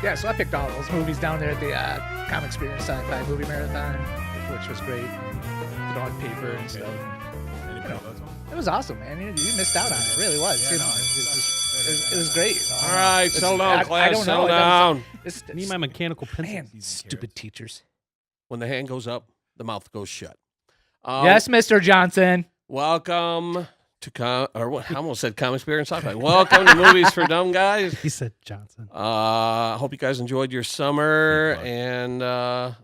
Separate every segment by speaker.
Speaker 1: Yeah, so I picked all those movies down there at the Comic Experience Sci-Fi Movie Marathon, which was great. Did it on paper and stuff. It was awesome, man. You missed out on it. It really was.
Speaker 2: Yeah,
Speaker 1: you know, it was great.
Speaker 3: All right, settle down, class.
Speaker 1: I don't
Speaker 3: settle
Speaker 1: know.
Speaker 3: down.
Speaker 2: Need my mechanical pencil.
Speaker 1: Man, stupid teachers.
Speaker 3: When the hand goes up, the mouth goes shut.
Speaker 1: Yes, Mr. Johnson.
Speaker 3: Welcome to I almost said Comic Experience Sci-Fi. Welcome to Movies for Dumb Guys.
Speaker 2: He said Johnson.
Speaker 3: I hope you guys enjoyed your summer, and I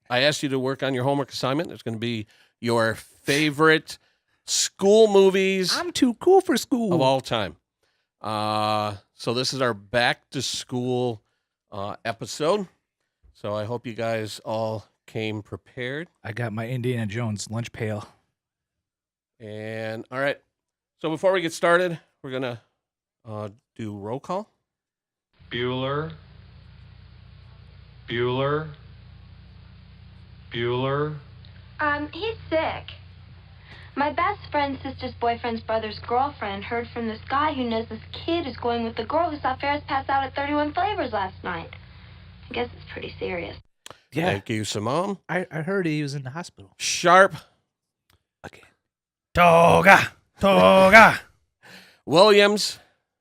Speaker 3: asked you to work on your homework assignment. It's going to be your favorite school movies
Speaker 1: I'm too cool for school.
Speaker 3: of all time. So this is our back to school episode. So I hope you guys all came prepared.
Speaker 1: I got my Indiana Jones lunch pail.
Speaker 3: And all right. So before we get started, we're going to do roll call.
Speaker 4: Bueller.
Speaker 5: He's sick. My best friend's sister's boyfriend's brother's girlfriend heard from this guy who knows this kid is going with the girl who saw Ferris pass out at 31 Flavors last night. I guess it's pretty serious.
Speaker 1: Yeah,
Speaker 3: Thank you, Simone.
Speaker 1: I heard he was in the hospital.
Speaker 3: Sharp.
Speaker 1: Again.
Speaker 2: Toga.
Speaker 3: Williams.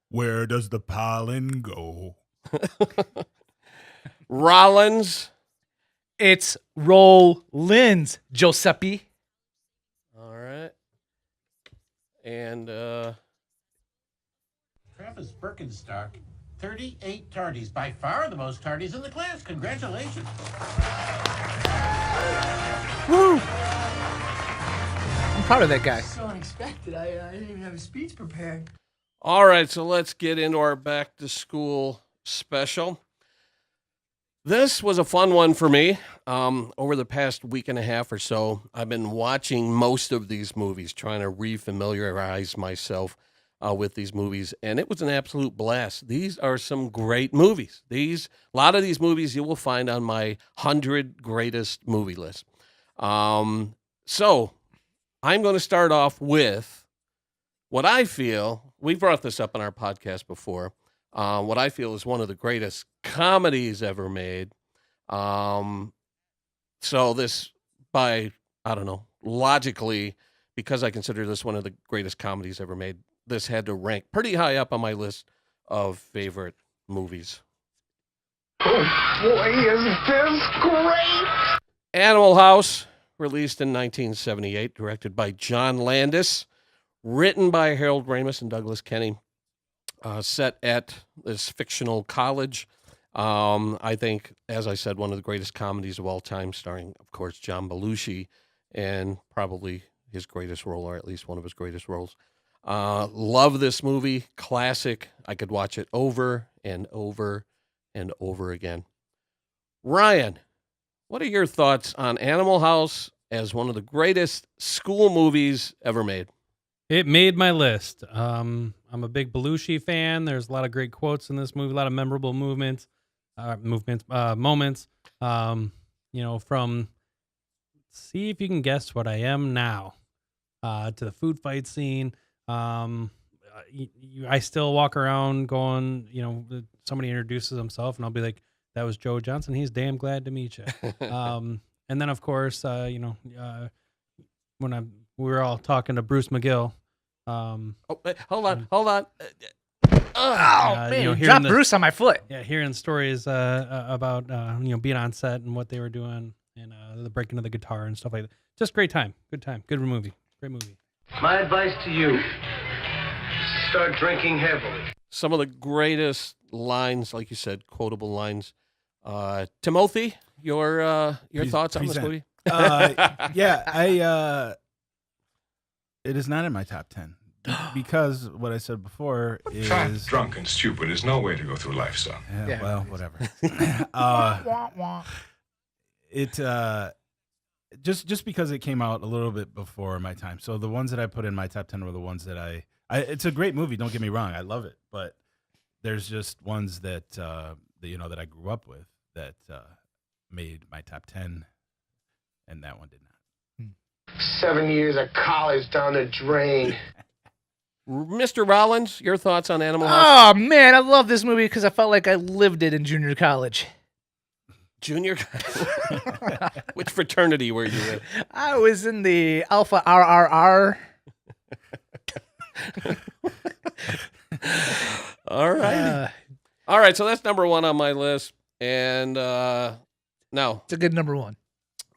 Speaker 6: Where does the pollen go?
Speaker 3: Rollins.
Speaker 1: It's Rollins, Giuseppe.
Speaker 3: All right. And
Speaker 7: Travis Birkenstock, 38 tardies, by far the most tardies in the class. Congratulations.
Speaker 1: Woo! I'm proud of that guy.
Speaker 8: So unexpected. I didn't even have a speech prepared.
Speaker 3: all right, so let's get into our back to school special. This was a fun one for me. Over the past week and a half or so, I've been watching most of these movies, trying to refamiliarize myself with these movies, and it was an absolute blast. These are some great movies. A lot of these movies you will find on my 100 greatest movie list. So I'm going to start off with what I feel, we brought this up on our podcast before, what I feel is one of the greatest comedies ever made. So this, I don't know, logically, because I consider this one of the greatest comedies ever made, this had to rank pretty high up on my list of favorite movies.
Speaker 8: Oh, boy, is this great!
Speaker 3: Animal House, released in 1978, directed by John Landis, written by Harold Ramis and Douglas Kenney, set at this fictional college. I think, as I said, one of the greatest comedies of all time, starring, of course, John Belushi, and probably his greatest role, or at least one of his greatest roles. Love this movie, classic. I could watch it over and over and over again. Ryan, what are your thoughts on Animal House as one of the greatest school movies ever made?
Speaker 2: It made my list. I'm a big Belushi fan. There's a lot of great quotes in this movie, a lot of memorable moments. From see if you can guess what I am now, to the food fight scene. I still walk around going, somebody introduces himself and I'll be like, that was Joe Johnson. He's damn glad to meet you. And then of course, when we were all talking to Bruce McGill.
Speaker 3: Hold on.
Speaker 1: Man, dropped Bruce on my foot.
Speaker 2: Yeah, hearing stories about being on set and what they were doing and the breaking of the guitar and stuff like that. Just great time. Good time. Good movie. Great movie.
Speaker 9: My advice to you, start drinking heavily.
Speaker 3: Some of the greatest lines, like you said, quotable lines. Timothy, your thoughts on this movie?
Speaker 6: It is not in my top 10 because what I said before is
Speaker 4: Fat, drunk, and stupid is no way to go through life, son.
Speaker 6: Yeah, well, whatever. Just because it came out a little bit before my time. So the ones that I put in my top 10 were the ones that it's a great movie. Don't get me wrong. I love it, but there's just ones that that I grew up with that made my top 10, and that one did not.
Speaker 9: 7 years of college down the drain.
Speaker 3: Mr. Rollins, your thoughts on Animal House?
Speaker 1: Oh man, I love this movie because I felt like I lived it in junior college.
Speaker 3: Junior? Which fraternity were you in?
Speaker 1: I was in the Alpha RRR.
Speaker 3: All right. All right, so that's number 1 on my list. And now,
Speaker 1: It's a good number 1.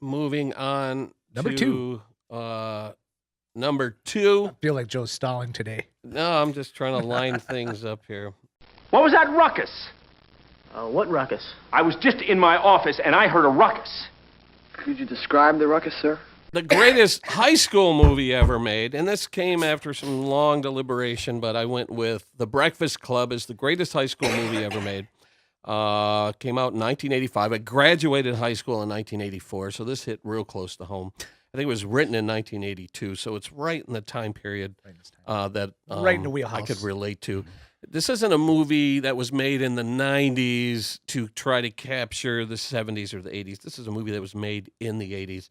Speaker 3: moving on
Speaker 1: Number
Speaker 3: to number 2.
Speaker 1: I feel like Joe's stalling today.
Speaker 3: No, I'm just trying to line things up here.
Speaker 10: What was that ruckus?
Speaker 11: What ruckus?
Speaker 10: I was just in my office and I heard a ruckus.
Speaker 11: Could you describe the ruckus, sir?
Speaker 3: The greatest high school movie ever made, and this came after some long deliberation, but I went with The Breakfast Club as the greatest high school movie ever made. Came out in 1985. I graduated high school in 1984, so this hit real close to home. I think it was written in 1982, so it's right in the time period that
Speaker 1: Right in the wheelhouse.
Speaker 3: I could relate to. This isn't a movie that was made in the 90s to try to capture the 70s or the 80s. This is a movie that was made in the 80s,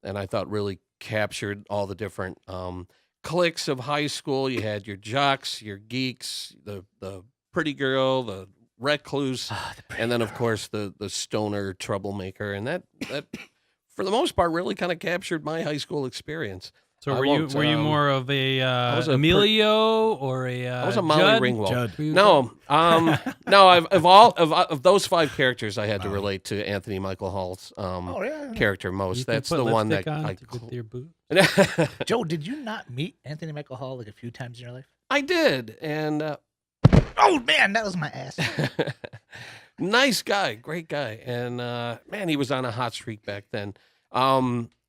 Speaker 3: and I thought really captured all the different cliques of high school. You had your jocks, your geeks, the pretty girl, the recluse, and then, of course, the stoner troublemaker. And that for the most part, really kind of captured my high school experience.
Speaker 2: So were you more of a Emilio or a
Speaker 3: I was a Molly
Speaker 2: Judd?
Speaker 3: Ringwald. No, no. Of those 5 characters, I had to relate to Anthony Michael Hall's character most.
Speaker 2: You can
Speaker 3: That's
Speaker 2: put
Speaker 3: the one that
Speaker 2: lipstick on with your boot.
Speaker 1: Joe, did you not meet Anthony Michael Hall like a few times in your life?
Speaker 3: I did, and
Speaker 1: Oh man, that was my ass.
Speaker 3: nice guy, great guy, and man, he was on a hot streak back then.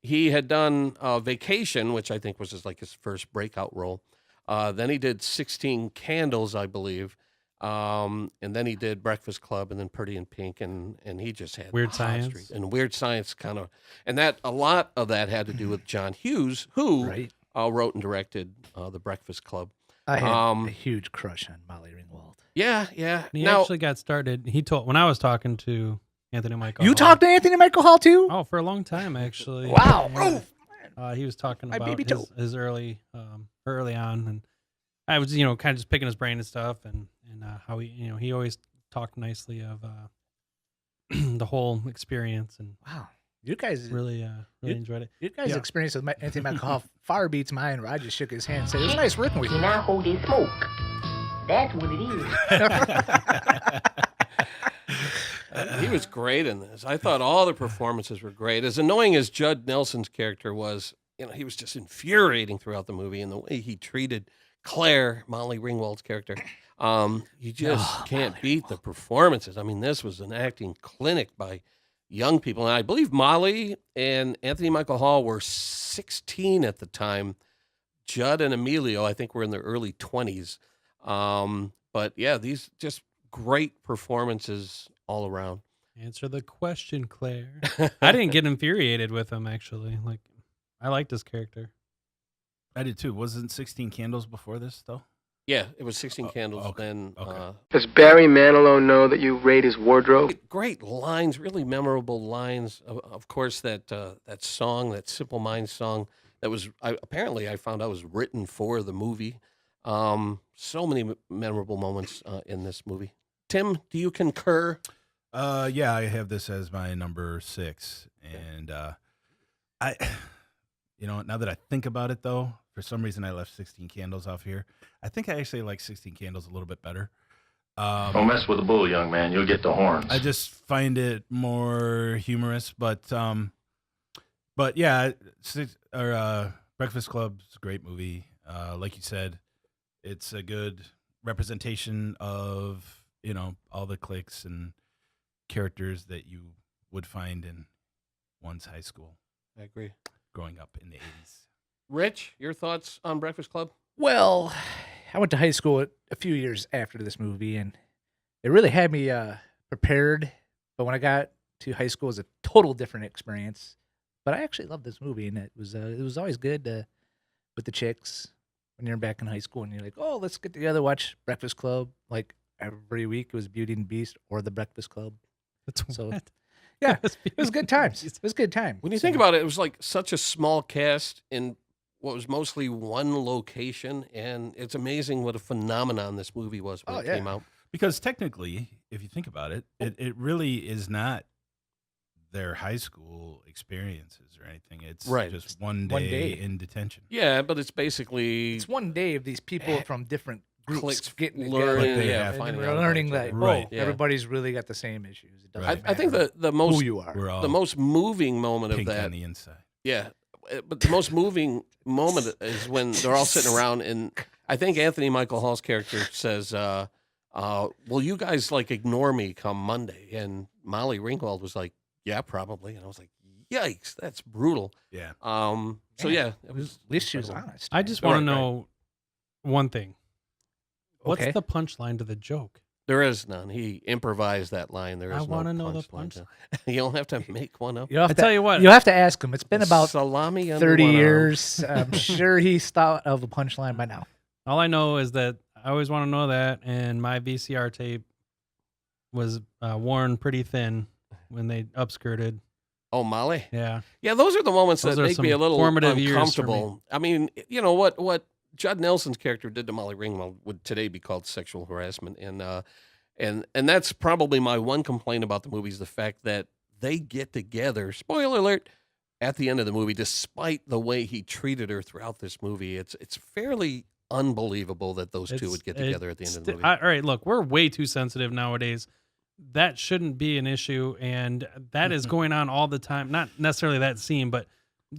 Speaker 3: He had done Vacation, which I think was his first breakout role. Then he did 16 Candles, I believe. And then he did Breakfast Club and then Pretty in Pink. And he just had
Speaker 2: Weird
Speaker 3: hot
Speaker 2: Science.
Speaker 3: streak. And Weird Science kind of, and that a lot of that had to do with John Hughes, who wrote and directed The Breakfast Club.
Speaker 1: I had a huge crush on Molly Ringwald.
Speaker 3: Yeah, yeah.
Speaker 2: And he actually got started. He told when I was talking to Anthony Michael.
Speaker 1: You
Speaker 2: Hall.
Speaker 1: talked to Anthony Michael Hall too?
Speaker 2: Oh, for a long time actually.
Speaker 1: Wow.
Speaker 2: He was talking
Speaker 1: My
Speaker 2: about
Speaker 1: baby toe.
Speaker 2: his early on, and I was kind of just picking his brain and stuff, and how he always talked nicely of the whole experience, and
Speaker 1: wow, you guys
Speaker 2: really enjoyed it.
Speaker 1: You guys' experience with Anthony Michael Hall far beats mine. Where I just shook his hand and said, "It was nice working with you."
Speaker 12: Now hold his smoke. That's what it is.
Speaker 3: He was great in this. I thought all the performances were great. As annoying as Judd Nelson's character was, he was just infuriating throughout the movie, and the way he treated Claire, Molly Ringwald's character, you just can't beat the performances. I mean, this was an acting clinic by young people, and I believe Molly and Anthony Michael Hall were 16 at the time. Judd and Emilio, I think, were in their early 20s. But yeah, these just great performances all around.
Speaker 2: Answer the question, Claire. I didn't get infuriated with him actually. Like, I liked his character.
Speaker 6: I did too. Wasn't 16 Candles before this though?
Speaker 3: Yeah, it was 16 Candles.
Speaker 6: Okay.
Speaker 3: Then
Speaker 11: Does Barry Manilow know that you raid his wardrobe?
Speaker 3: great lines, really memorable lines. Of course, that song, that Simple Minds song, that was apparently I found out was written for the movie. So many memorable moments in this movie. Tim, do you concur?
Speaker 6: Yeah, I have this as my number 6, and I, now that I think about it, though, for some reason I left 16 Candles off here. I think I actually like 16 Candles a little bit better.
Speaker 13: Don't mess with the bull, young man. You'll get the horns.
Speaker 6: I just find it more humorous, but yeah, Breakfast Club is a great movie. Like you said, it's a good representation of all the cliques and characters that you would find in one's high school.
Speaker 3: I agree.
Speaker 6: Growing up in the 80s.
Speaker 3: Rich, your thoughts on Breakfast Club?
Speaker 1: Well, I went to high school a few years after this movie, and it really had me prepared. But when I got to high school, it was a total different experience. But I actually loved this movie, and it was always good with the chicks when you're back in high school, and you're like, oh, let's get together, watch Breakfast Club. Like every week, it was Beauty and the Beast or The Breakfast Club. So, yeah, it was good times. It was a good time.
Speaker 3: When you think about it, it was like such a small cast in what was mostly one location, and it's amazing what a phenomenon this movie was when it came out.
Speaker 6: Because technically, if you think about it, it really is not their high school experiences or anything. It's just one day in detention.
Speaker 3: Yeah, but it's basically
Speaker 1: It's one day of these people from different groups
Speaker 3: cliques
Speaker 1: getting
Speaker 3: learning,
Speaker 1: together.
Speaker 3: yeah,
Speaker 1: and
Speaker 3: finding
Speaker 1: we're
Speaker 3: out
Speaker 1: learning
Speaker 3: about
Speaker 1: that
Speaker 3: each other. Yeah.
Speaker 1: everybody's really got the same issues. It doesn't
Speaker 3: I think
Speaker 1: matter
Speaker 3: the most
Speaker 1: who you are.
Speaker 6: We're all
Speaker 3: the most moving moment of
Speaker 6: pink
Speaker 3: that
Speaker 6: on the inside.
Speaker 3: Yeah, but the most moving moment is when they're all sitting around, and I think Anthony Michael Hall's character says, "Will you guys like ignore me come Monday?" And Molly Ringwald was like, "Yeah, probably." And I was like, "Yikes, that's brutal."
Speaker 6: Yeah.
Speaker 3: So yeah, it was.
Speaker 1: At least she was honest.
Speaker 2: I just want to know one thing. What's
Speaker 1: Okay.
Speaker 2: the punchline to the joke?
Speaker 3: There is none. He improvised that line. There is
Speaker 2: I
Speaker 3: no
Speaker 2: want to know the
Speaker 3: punchline.
Speaker 2: punchline.
Speaker 3: You don't have to make one up.
Speaker 1: You'll have
Speaker 2: I
Speaker 1: to,
Speaker 2: tell you what.
Speaker 1: you'll have to ask him. It's been about
Speaker 3: Salami under
Speaker 1: 30
Speaker 3: one arm.
Speaker 1: years. I'm sure he's thought of a punchline by now.
Speaker 2: All I know is that I always want to know that, and my VCR tape was worn pretty thin when they upskirted.
Speaker 3: Oh, Molly.
Speaker 2: Yeah.
Speaker 3: Yeah, those are the moments
Speaker 2: Those
Speaker 3: that
Speaker 2: are
Speaker 3: make me
Speaker 2: some
Speaker 3: a little
Speaker 2: formative years for me.
Speaker 3: uncomfortable. I mean, you know what Judd Nelson's character did to Molly Ringwald would today be called sexual harassment, and that's probably my one complaint about the movie is the fact that they get together. Spoiler alert! At the end of the movie, despite the way he treated her throughout this movie, it's fairly unbelievable that those two would get together at the end of the movie.
Speaker 2: All right, look, we're way too sensitive nowadays. That shouldn't be an issue, and that is going on all the time. Not necessarily that scene, but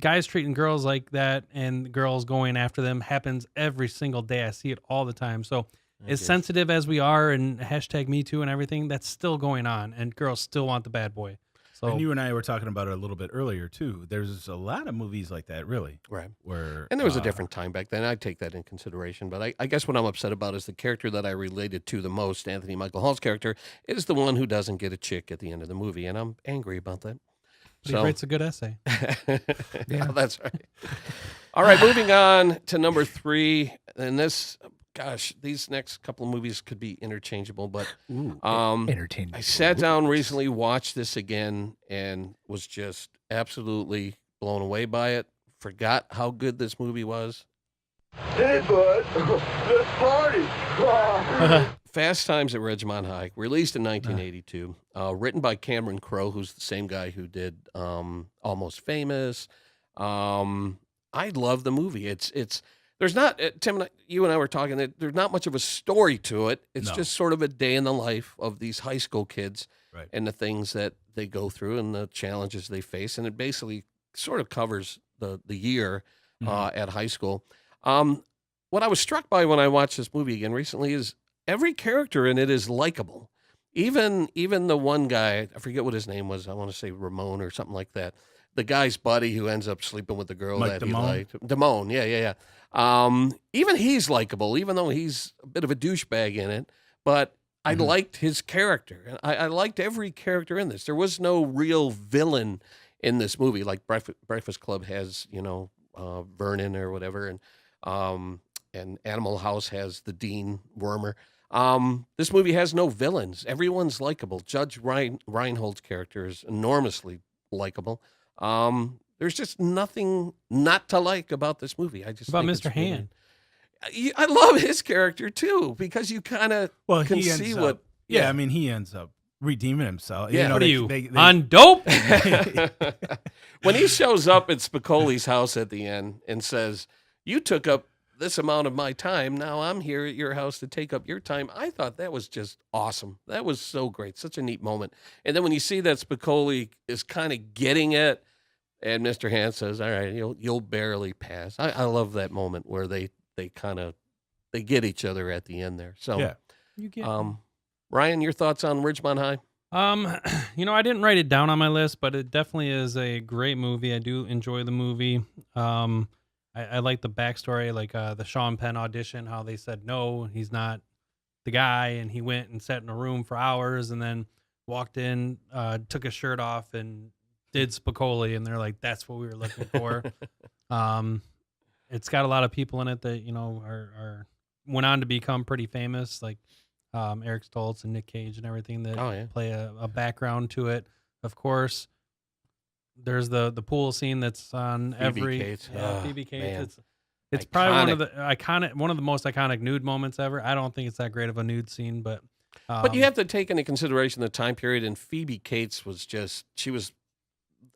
Speaker 2: guys treating girls like that and girls going after them happens every single day. I see it all the time. So as sensitive as we are and hashtag Me Too and everything, that's still going on, and girls still want the bad boy. So,
Speaker 6: And you and I were talking about it a little bit earlier too. There's a lot of movies like that, really.
Speaker 3: Right.
Speaker 6: Where
Speaker 3: And there was a different time back then. I'd take that in consideration. But I guess what I'm upset about is the character that I related to the most, Anthony Michael Hall's character, is the one who doesn't get a chick at the end of the movie. And I'm angry about that.
Speaker 2: He writes a good essay.
Speaker 3: Yeah, that's right. All right, moving on to number 3. And this, gosh, these next couple of movies could be interchangeable, but
Speaker 1: Entertainment.
Speaker 3: I sat down recently, watched this again, and was just absolutely blown away by it. Forgot how good this movie was.
Speaker 8: Hey, bud. Let's party.
Speaker 3: Fast Times at Ridgemont High, released in 1982, written by Cameron Crowe, who's the same guy who did Almost Famous. I love the movie. It's there's not Tim, you and I were talking that there's not much of a story to it. It's just sort of a day in the life of these high school kids and the things that they go through and the challenges they face, and it basically sort of covers the year at high school. What I was struck by when I watched this movie again recently is every character in it is likable. Even the one guy, I forget what his name was. I want to say Ramon or something like that. The guy's buddy who ends up sleeping with the girl
Speaker 6: Mike
Speaker 3: that
Speaker 6: Damone?
Speaker 3: he liked. Damone, yeah. Even he's likable, even though he's a bit of a douchebag in it. But I liked his character. And I liked every character in this. There was no real villain in this movie, like Breakfast Club has, Vernon or whatever, and Animal House has the Dean Wormer. This movie has no villains. Everyone's likable. Judge Reinhold's character is enormously likable. There's just nothing not to like about this movie. I just
Speaker 2: About
Speaker 3: think
Speaker 2: Mr.
Speaker 3: it's really-
Speaker 2: Han.
Speaker 3: I love his character too, because you kind of can
Speaker 6: he
Speaker 3: see
Speaker 6: ends
Speaker 3: what.
Speaker 6: up, I mean, he ends up redeeming himself.
Speaker 3: Yeah.
Speaker 2: What
Speaker 6: they-
Speaker 2: are you,
Speaker 6: they-
Speaker 2: on dope?
Speaker 3: When he shows up at Spicoli's house at the end and says, "You took up this amount of my time. Now I'm here at your house to take up your time." I thought that was just awesome. That was so great. Such a neat moment. And then when you see that Spicoli is kind of getting it, and Mr. Han says, "All right, you'll barely pass." I love that moment where they get each other at the end there. So,
Speaker 6: Yeah.
Speaker 2: You get
Speaker 3: Ryan, your thoughts on Ridgemont High?
Speaker 2: I didn't write it down on my list, but it definitely is a great movie. I do enjoy the movie. I like the backstory, like the Sean Penn audition, how they said, no, he's not the guy. And he went and sat in a room for hours and then walked in, took his shirt off and did Spicoli. And they're like, that's what we were looking for. It's got a lot of people in it that, are went on to become pretty famous, like Eric Stoltz and Nick Cage and everything that play a background to it. Of course, there's the pool scene that's on
Speaker 3: Phoebe
Speaker 2: every
Speaker 3: Cates.
Speaker 2: Phoebe Cates. It's probably one of the most iconic nude moments ever. I don't think it's that great of a nude scene, but
Speaker 3: you have to take into consideration the time period, and Phoebe Cates was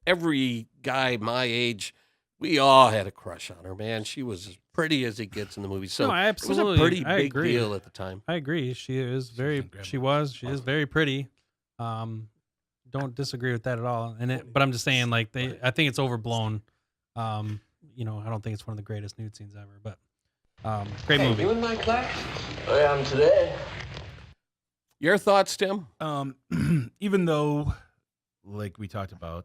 Speaker 3: every guy my age, we all had a crush on her, man. She was as pretty as it gets in the movie. So
Speaker 2: no, absolutely.
Speaker 3: It was a pretty big
Speaker 2: agree.
Speaker 3: deal at the time.
Speaker 2: I agree. She is very very pretty. Don't disagree with that at all. But I'm just saying, like, I think it's overblown. I don't think it's one of the greatest nude scenes ever, but great movie.
Speaker 8: You in my class? I am today.
Speaker 3: Your thoughts, Tim?
Speaker 6: Even though, like we talked about,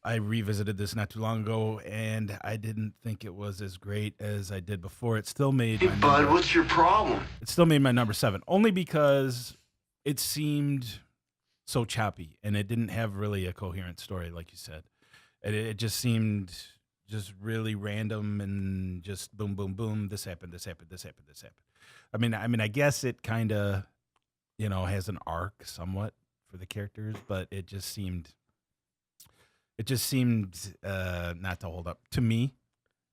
Speaker 6: I revisited this not too long ago, and I didn't think it was as great as I did before. It still made.
Speaker 8: Hey, bud, what's your problem?
Speaker 6: It still made my number 7, only because it seemed so choppy, and it didn't have really a coherent story, like you said. It just seemed just really random and just boom, boom, boom. This happened. This happened. This happened. This happened. I mean, I guess it kind of, has an arc somewhat for the characters, but it just seemed not to hold up to me,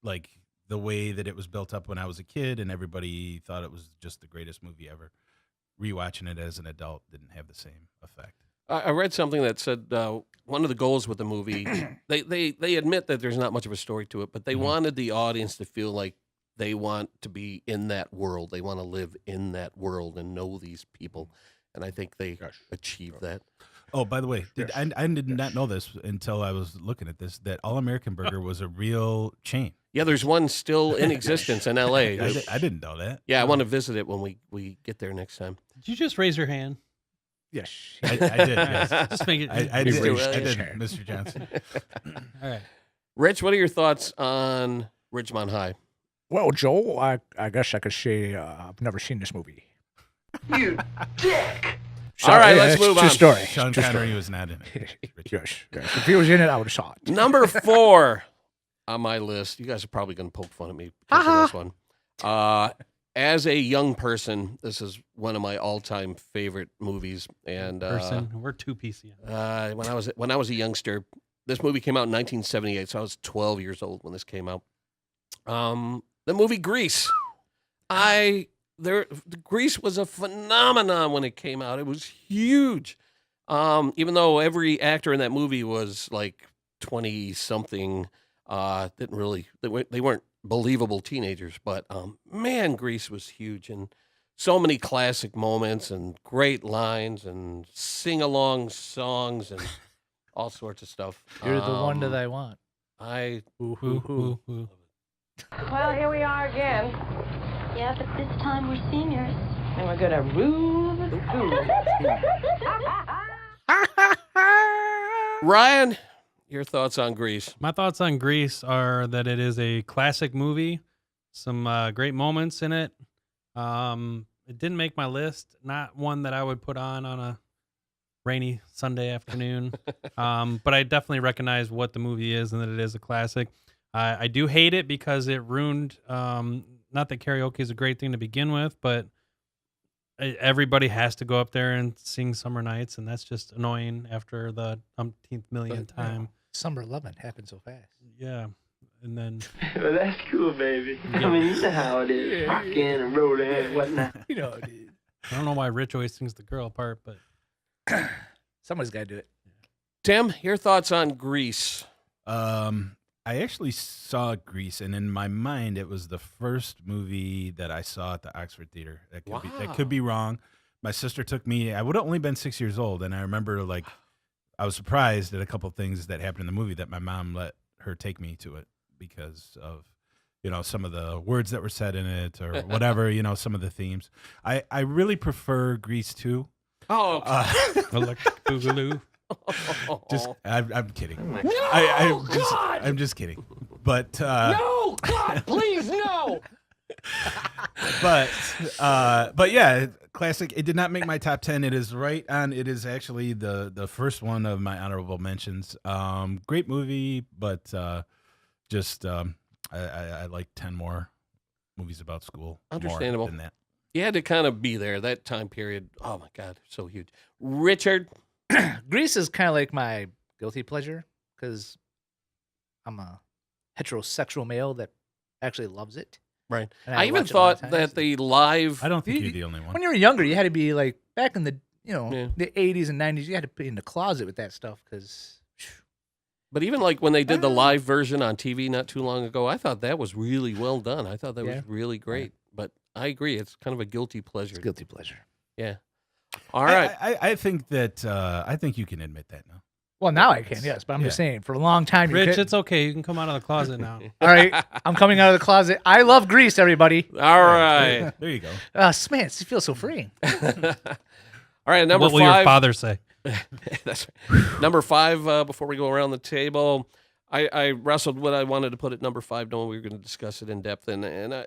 Speaker 6: like the way that it was built up when I was a kid, and everybody thought it was just the greatest movie ever. Rewatching it as an adult didn't have the same effect.
Speaker 3: I read something that said one of the goals with the movie, they admit that there's not much of a story to it, but they wanted the audience to feel like they want to be in that world. They want to live in that world and know these people. And I think they achieved that.
Speaker 6: Oh, by the way, I did not know this until I was looking at this, that All American Burger was a real chain.
Speaker 3: Yeah, there's one still in existence in L.A.
Speaker 6: I didn't know that.
Speaker 3: Yeah, I want to visit it when we get there next time.
Speaker 2: Did you just raise your hand?
Speaker 1: Yes.
Speaker 6: I did. Yes.
Speaker 2: Just make it.
Speaker 6: I did, Mr. Johnson.
Speaker 2: All right.
Speaker 3: Rich, what are your thoughts on Ridgemont High?
Speaker 1: Well, Joel, I guess I could say I've never seen this movie.
Speaker 8: You dick!
Speaker 3: All right, let's move on.
Speaker 1: True story.
Speaker 6: Sean Connery was not in it.
Speaker 1: Yes. If he was in it, I would have saw it.
Speaker 3: Number 4 on my list. You guys are probably going to poke fun at me because of this one. As a young person, this is one of my all-time favorite movies. And
Speaker 2: we're too PC.
Speaker 3: When I was a youngster, this movie came out in 1978, so I was 12 years old when this came out. The movie Grease. Grease was a phenomenon when it came out. It was huge. Even though every actor in that movie was like 20-something, they weren't believable teenagers. But man, Grease was huge, and so many classic moments and great lines and sing-along songs and all sorts of stuff.
Speaker 1: You're the one that I want.
Speaker 2: Ooh.
Speaker 12: Well, here we are again.
Speaker 5: Yeah, but this time we're seniors.
Speaker 12: And we're going to rule the school.
Speaker 3: Ryan, your thoughts on Grease?
Speaker 2: My thoughts on Grease are that it is a classic movie. Some great moments in it. It didn't make my list. Not one that I would put on a rainy Sunday afternoon. But I definitely recognize what the movie is and that it is a classic. I do hate it because it ruined... not that karaoke is a great thing to begin with, but everybody has to go up there and sing Summer Nights, and that's just annoying after the umpteenth millionth time.
Speaker 1: Summer 11 happened so fast.
Speaker 2: Yeah, and then...
Speaker 12: Well, that's cool, baby.
Speaker 2: Yeah.
Speaker 12: I mean, you know how it is.
Speaker 1: Yeah.
Speaker 12: Rockin' and rollin' and whatnot.
Speaker 1: You know it is.
Speaker 2: I don't know why Rich always sings the girl part, but...
Speaker 1: Somebody's got to do it.
Speaker 3: Tim, your thoughts on Grease?
Speaker 6: I actually saw Grease, and in my mind, it was the first movie that I saw at the Oxford Theater. That could be wrong. My sister took me. I would have only been 6 years old, and I remember I was surprised at a couple of things that happened in the movie that my mom let her take me to it because of some of the words that were said in it or whatever. Some of the themes. I really prefer Grease 2.
Speaker 3: Oh,
Speaker 2: Boogaloo.
Speaker 6: I'm kidding.
Speaker 8: No, God!
Speaker 6: I'm just kidding. But
Speaker 8: no, God, please, no.
Speaker 6: But yeah, classic. It did not make my top 10. It is right on. It is actually the first one of my honorable mentions. Great movie, but I like 10 more movies about school.
Speaker 3: Understandable.
Speaker 6: More than that.
Speaker 3: You had to kind of be there that time period. Oh my God, so huge. Richard.
Speaker 1: Grease is kind of like my guilty pleasure because I'm a heterosexual male that actually loves it.
Speaker 3: Right.
Speaker 1: And
Speaker 3: I even
Speaker 1: watch it a lot of
Speaker 3: thought
Speaker 1: times.
Speaker 3: that the live.
Speaker 6: I don't think you're the only one.
Speaker 1: When you were younger, you had to be like back in the
Speaker 3: Yeah.
Speaker 1: the 80s and 90s. You had to be in the closet with that stuff because
Speaker 3: But even like when they did the live version on TV not too long ago, I thought that was really well done. I thought that was really great. But I agree, it's kind of a guilty pleasure.
Speaker 1: it's guilty pleasure.
Speaker 3: Yeah. All right.
Speaker 6: I think that I think you can admit that now.
Speaker 1: Well, now I can, yes, but I'm just saying for a long time.
Speaker 2: Rich,
Speaker 1: you could,
Speaker 2: it's okay. You can come out of the closet now.
Speaker 1: all right. I'm coming out of the closet. I love Grease, everybody.
Speaker 3: All right.
Speaker 6: There you go.
Speaker 1: Man, it feels so freeing.
Speaker 3: All right. Number
Speaker 2: What will
Speaker 3: 5.
Speaker 2: your father say?
Speaker 3: That's right. Number 5. Before we go around the table, I wrestled what I wanted to put at number 5, knowing we were going to discuss it in depth, and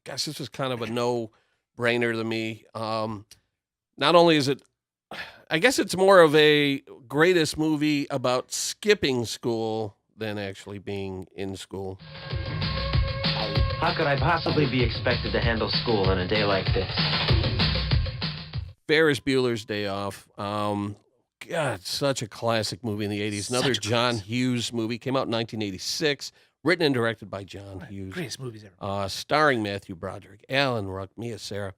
Speaker 3: gosh, this was kind of a no-brainer to me. Not only is it, I guess it's more of a greatest movie about skipping school than actually being in school.
Speaker 14: How could I possibly be expected to handle school on a day like this?
Speaker 3: Ferris Bueller's Day Off. God, such a classic movie in the 80s. Another John Hughes movie. Came out in 1986. Written and directed by John Hughes.
Speaker 1: Greatest movies ever.
Speaker 3: Starring Matthew Broderick, Alan Ruck, Mia Sara.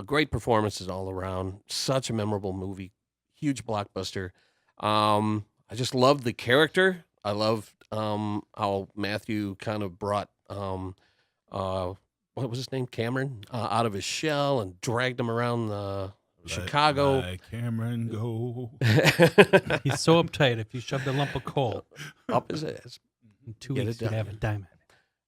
Speaker 3: Great performances all around. Such a memorable movie. Huge blockbuster. I just loved the character. I loved how Matthew kind of brought what was his name, Cameron, out of his shell and dragged him around Chicago.
Speaker 6: Let Cameron go.
Speaker 2: He's so uptight. If you shoved a lump of coal
Speaker 3: up his ass,
Speaker 2: in 2
Speaker 3: Get
Speaker 2: weeks
Speaker 3: it
Speaker 2: you'd
Speaker 3: done.
Speaker 2: have a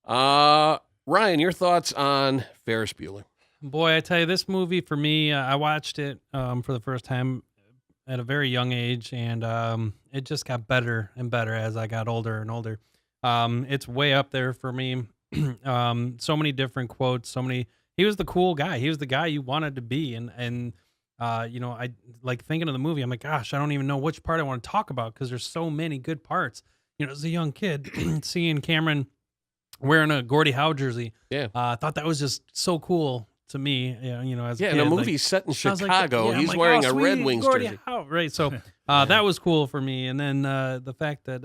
Speaker 2: diamond.
Speaker 3: Ryan, your thoughts on Ferris Bueller?
Speaker 2: Boy, I tell you, this movie for me, I watched it for the first time at a very young age, and it just got better and better as I got older and older. It's way up there for me. So many different quotes, he was the cool guy. He was the guy you wanted to be. And I like thinking of the movie. I'm like, gosh, I don't even know which part I want to talk about because there's so many good parts. As a young kid, seeing Cameron wearing a Gordie Howe jersey, I thought that was just so cool to me. As a kid,
Speaker 3: in a movie set in Chicago, he's wearing a Red Wings
Speaker 2: Gordie
Speaker 3: jersey.
Speaker 2: Howe, right? So that was cool for me. And then the fact that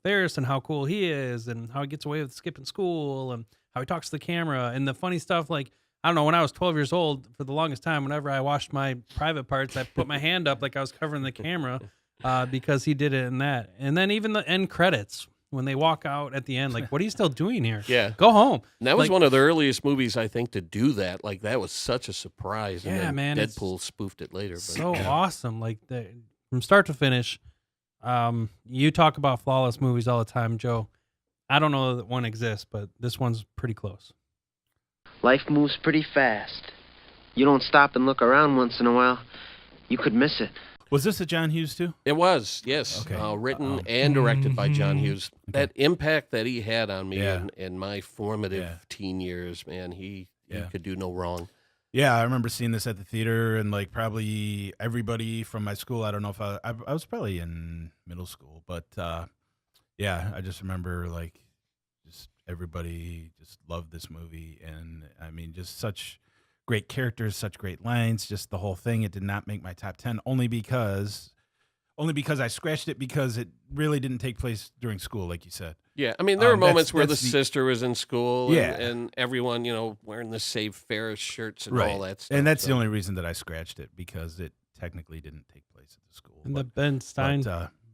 Speaker 2: Ferris and how cool he is, and how he gets away with skipping school, and how he talks to the camera, and the funny stuff. Like, I don't know, when I was 12 years old, for the longest time, whenever I washed my private parts, I put my hand up like I was covering the camera because he did it in that. And then even the end credits, when they walk out at the end, like, what are you still doing here?
Speaker 3: Yeah.
Speaker 2: Go home.
Speaker 3: And that was one of the earliest movies, I think, to do that. Like, that was such a surprise. And
Speaker 2: Yeah,
Speaker 3: then
Speaker 2: man, it's
Speaker 3: Deadpool spoofed it later. But,
Speaker 2: So awesome. Like, from start to finish, you talk about flawless movies all the time, Joe. I don't know that one exists, but this one's pretty close.
Speaker 11: Life moves pretty fast. You don't stop and look around once in a while, you could miss it.
Speaker 6: Was this a John Hughes too?
Speaker 3: It was, yes.
Speaker 6: Okay.
Speaker 3: Written and directed by John Hughes. That impact that he had on me in my formative teen years, man, he could do no wrong.
Speaker 6: Yeah, I remember seeing this at the theater, and like probably everybody from my school. I don't know if I was probably in middle school, but yeah, I just remember like just everybody just loved this movie, and I mean just such great characters, such great lines, just the whole thing. It did not make my top 10 only because I scratched it because it really didn't take place during school, like you said.
Speaker 3: Yeah, I mean, there were moments where the
Speaker 6: that's
Speaker 3: sister was in school,
Speaker 6: Yeah.
Speaker 3: and everyone, wearing the Save Ferris shirts and
Speaker 6: right.
Speaker 3: all that stuff.
Speaker 6: And that's the
Speaker 3: so.
Speaker 6: only reason that I scratched it, because it technically didn't take place at the school.
Speaker 2: And the Ben Stein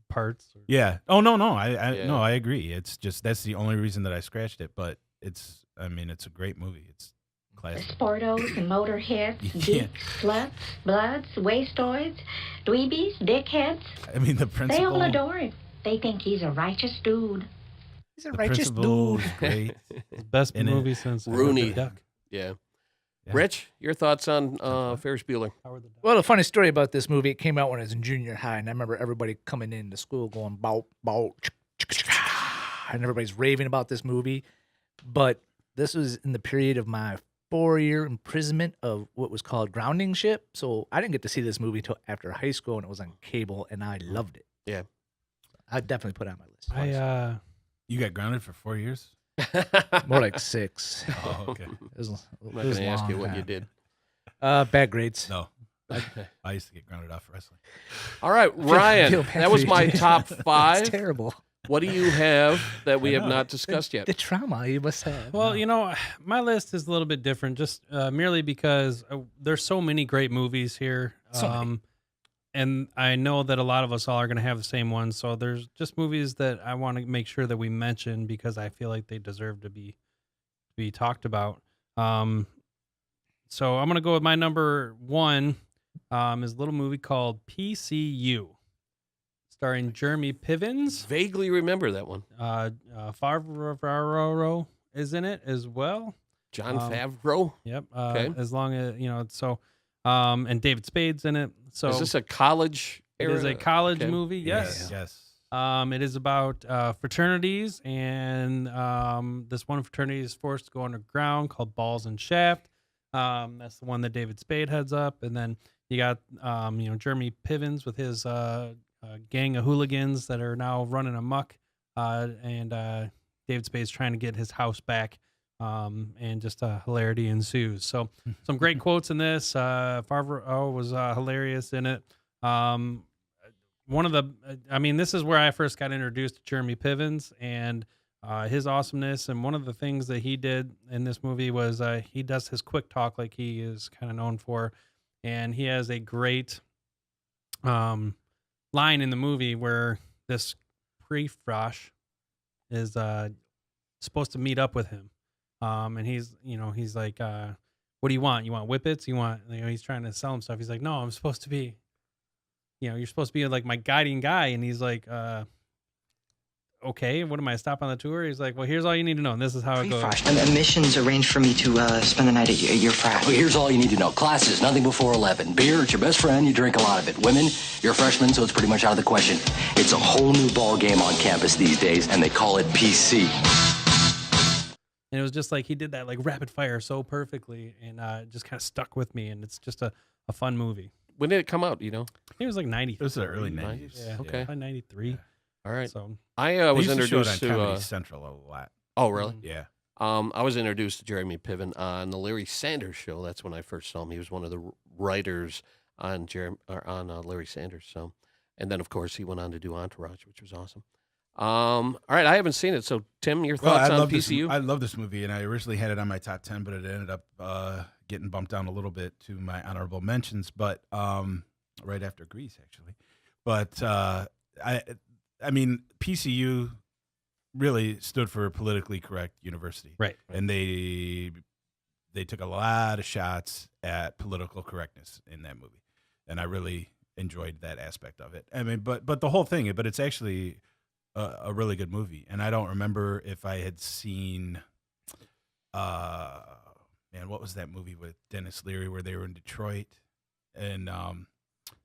Speaker 2: parts.
Speaker 6: Yeah. Oh, no. No,
Speaker 3: Yeah.
Speaker 6: I agree. It's just, that's the only reason that I scratched it. But it's a great movie. It's classic.
Speaker 12: Sportos and motorheads,
Speaker 6: Yeah.
Speaker 12: geeks, sluts, bloods, wastoids, dweebies, dickheads.
Speaker 6: I mean, the principal.
Speaker 12: They all adore him. They think he's a righteous dude.
Speaker 1: He's a
Speaker 6: the
Speaker 1: righteous
Speaker 6: principal
Speaker 1: dude.
Speaker 6: is great.
Speaker 2: Best
Speaker 6: In it.
Speaker 2: movie since
Speaker 3: Rooney.
Speaker 2: Howard the Duck.
Speaker 3: Yeah.
Speaker 6: Yeah.
Speaker 3: Rich, your thoughts on Ferris Bueller?
Speaker 2: Howard the Duck.
Speaker 1: Well, a funny story about this movie, it came out when I was in junior high, and I remember everybody coming into school going, bow, bow, and everybody's raving about this movie. But this was in the period of my 4-year imprisonment of what was called grounding ship. So I didn't get to see this movie until after high school, and it was on cable, and I loved it.
Speaker 3: Yeah.
Speaker 1: I'd definitely put it on my list.
Speaker 6: You got grounded for 4 years?
Speaker 1: More like 6.
Speaker 6: Oh, okay.
Speaker 1: It was,
Speaker 3: I'm not going to ask you what you did.
Speaker 1: Bad grades.
Speaker 6: No. I used to get grounded off for wrestling.
Speaker 3: All right, Ryan,
Speaker 1: feel bad
Speaker 3: that was
Speaker 1: for
Speaker 3: my
Speaker 1: you.
Speaker 3: top 5.
Speaker 1: It's terrible.
Speaker 3: What do you have that we have not discussed yet?
Speaker 1: The trauma you must have.
Speaker 2: Well, you know, my list is a little bit different, just merely because there's so many great movies here.
Speaker 1: So many.
Speaker 2: And I know that a lot of us all are going to have the same ones. So there's just movies that I want to make sure that we mention because I feel like they deserve to be talked about. So I'm going to go with my number one is a little movie called PCU, starring Jeremy Pivens.
Speaker 3: Vaguely remember that one.
Speaker 2: Favreau is in it as well.
Speaker 3: John Favreau.
Speaker 2: Yep.
Speaker 3: Okay.
Speaker 2: As long as, so, and David Spade's in it. So
Speaker 3: is this a college
Speaker 2: It
Speaker 3: era?
Speaker 2: is a college
Speaker 3: Okay.
Speaker 2: movie. Yes.
Speaker 6: Yes.
Speaker 2: It is about fraternities, and this one fraternity is forced to go underground called Balls and Shaft. That's the one that David Spade heads up, and then you got Jeremy Pivens with his gang of hooligans that are now running amok, and David Spade's trying to get his house back, and just hilarity ensues. So some great quotes in this. Favreau was hilarious in it. This is where I first got introduced to Jeremy Pivens and his awesomeness. And one of the things that he did in this movie was he does his quick talk like he is kind of known for. And he has a great line in the movie where this prefrosh is supposed to meet up with him. And he's like, what do you want? You want whippets? He's trying to sell him stuff. He's like, no, I'm supposed to be, you're supposed to be like my guiding guy. And he's like, okay, what am I, stop on the tour? He's like, well, here's all you need to know. And this is how it goes.
Speaker 15: Missions arranged for me to spend the night at your frat.
Speaker 16: Well, here's all you need to know. Classes, nothing before 11. Beer, it's your best friend. You drink a lot of it. Women, you're a freshman, so it's pretty much out of the question. It's a whole new ball game on campus these days, and they call it PC.
Speaker 2: And it was just like he did that like rapid fire so perfectly, and it just kind of stuck with me. And it's just a fun movie.
Speaker 3: When did it come out?
Speaker 2: I think it was like 90.
Speaker 6: It was the early 90s.
Speaker 2: Yeah.
Speaker 3: Okay.
Speaker 2: Probably 93.
Speaker 3: Yeah. All right.
Speaker 2: So
Speaker 3: I
Speaker 6: They
Speaker 3: was
Speaker 6: used to show it
Speaker 3: introduced
Speaker 6: on
Speaker 3: to
Speaker 6: Comedy Central a lot.
Speaker 3: Oh, really?
Speaker 6: Yeah.
Speaker 3: I was introduced to Jeremy Piven on the Larry Sanders Show. That's when I first saw him. He was one of the writers on Larry Sanders. So, and then of course he went on to do Entourage, which was awesome. All right, I haven't seen it. So, Tim, your thoughts on PCU?
Speaker 6: I love this movie, and I originally had it on my top 10, but it ended up getting bumped down a little bit to my honorable mentions. But right after Grease, actually. But I mean, PCU really stood for politically correct university,
Speaker 2: right?
Speaker 6: And they took a lot of shots at political correctness in that movie, and I really enjoyed that aspect of it. I mean, but the whole thing, but it's actually a really good movie, and I don't remember if I had seen, what was that movie with Dennis Leary where they were in Detroit, and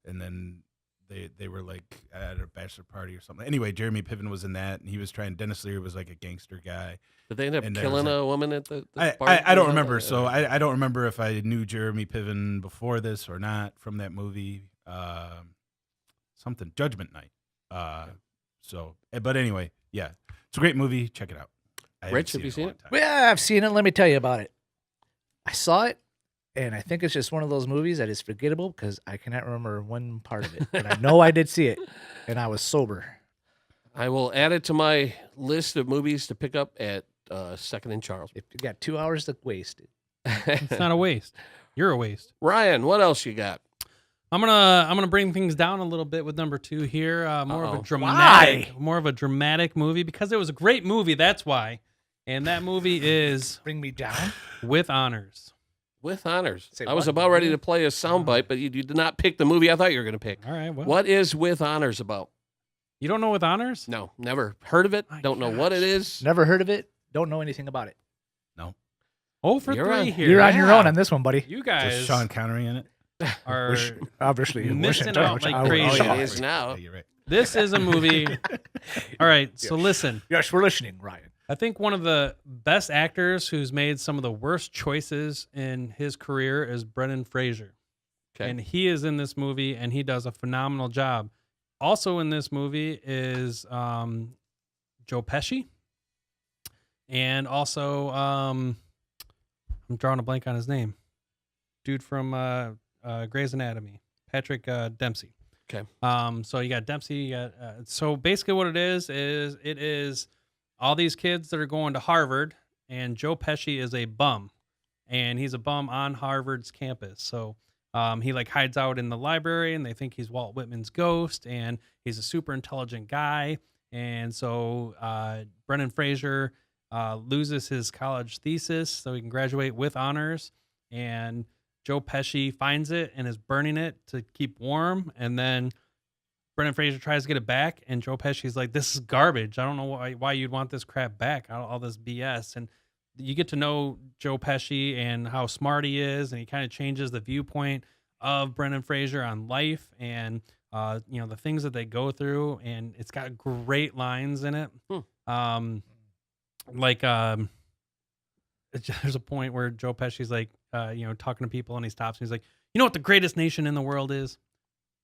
Speaker 6: then they were like at a bachelor party or something. Anyway, Jeremy Piven was in that, and he was Dennis Leary was like a gangster guy.
Speaker 3: Did they end up killing a woman at the party?
Speaker 6: I don't remember. So I don't remember if I knew Jeremy Piven before this or not from that movie. Something Judgment Night. So, but anyway, yeah, it's a great movie. Check it out.
Speaker 3: Rich, have you seen it?
Speaker 1: Yeah, I've seen it. Let me tell you about it. I saw it, and I think it's just one of those movies that is forgettable because I cannot remember one part of it. But I know I did see it, and I was sober.
Speaker 3: I will add it to my list of movies to pick up at Second and Charles.
Speaker 1: If you got 2 hours to waste,
Speaker 2: It's not a waste. You're a waste.
Speaker 3: Ryan, what else you got?
Speaker 2: I'm gonna bring things down a little bit with number 2 here. More of a dramatic movie because it was a great movie. That's why, and that movie is
Speaker 1: Bring Me Down
Speaker 2: with Honors.
Speaker 3: With Honors.
Speaker 1: Say
Speaker 3: I was
Speaker 1: what?
Speaker 3: about ready to play a soundbite, but you did not pick the movie I thought you were going to pick.
Speaker 2: All right. Well,
Speaker 3: What is With Honors about?
Speaker 2: You don't know With Honors?
Speaker 3: No, never heard of it. Don't know what it is.
Speaker 1: never heard of it. Don't know anything about it.
Speaker 6: No.
Speaker 2: Oh for
Speaker 3: You're
Speaker 2: 3
Speaker 3: on-
Speaker 2: here.
Speaker 1: You're on your own on this one, buddy.
Speaker 2: You guys
Speaker 6: Is Sean Connery in it?
Speaker 2: are
Speaker 1: Obviously,
Speaker 2: missing out like crazy.
Speaker 3: It is now.
Speaker 6: Yeah, you're right.
Speaker 2: This is a movie. All right, so listen.
Speaker 1: Yes, we're listening, Ryan.
Speaker 2: I think one of the best actors who's made some of the worst choices in his career is Brendan Fraser.
Speaker 3: Okay.
Speaker 2: And he is in this movie, and he does a phenomenal job. Also in this movie is Joe Pesci. And also, I'm drawing a blank on his name. Dude from Grey's Anatomy, Patrick Dempsey.
Speaker 3: Okay.
Speaker 2: So you got Dempsey. You got, so basically what it is all these kids that are going to Harvard, and Joe Pesci is a bum, and he's a bum on Harvard's campus. So he like hides out in the library, and they think he's Walt Whitman's ghost, and he's a super intelligent guy. And so Brendan Fraser loses his college thesis so he can graduate with honors, and Joe Pesci finds it and is burning it to keep warm, and then Brendan Fraser tries to get it back, and Joe Pesci's like, this is garbage. I don't know why you'd want this crap back, all this BS. And you get to know Joe Pesci and how smart he is, and he kind of changes the viewpoint of Brendan Fraser on life and the things that they go through, and it's got great lines in it. There's a point where Joe Pesci's like, talking to people, and he stops and he's like, you know what the greatest nation in the world is?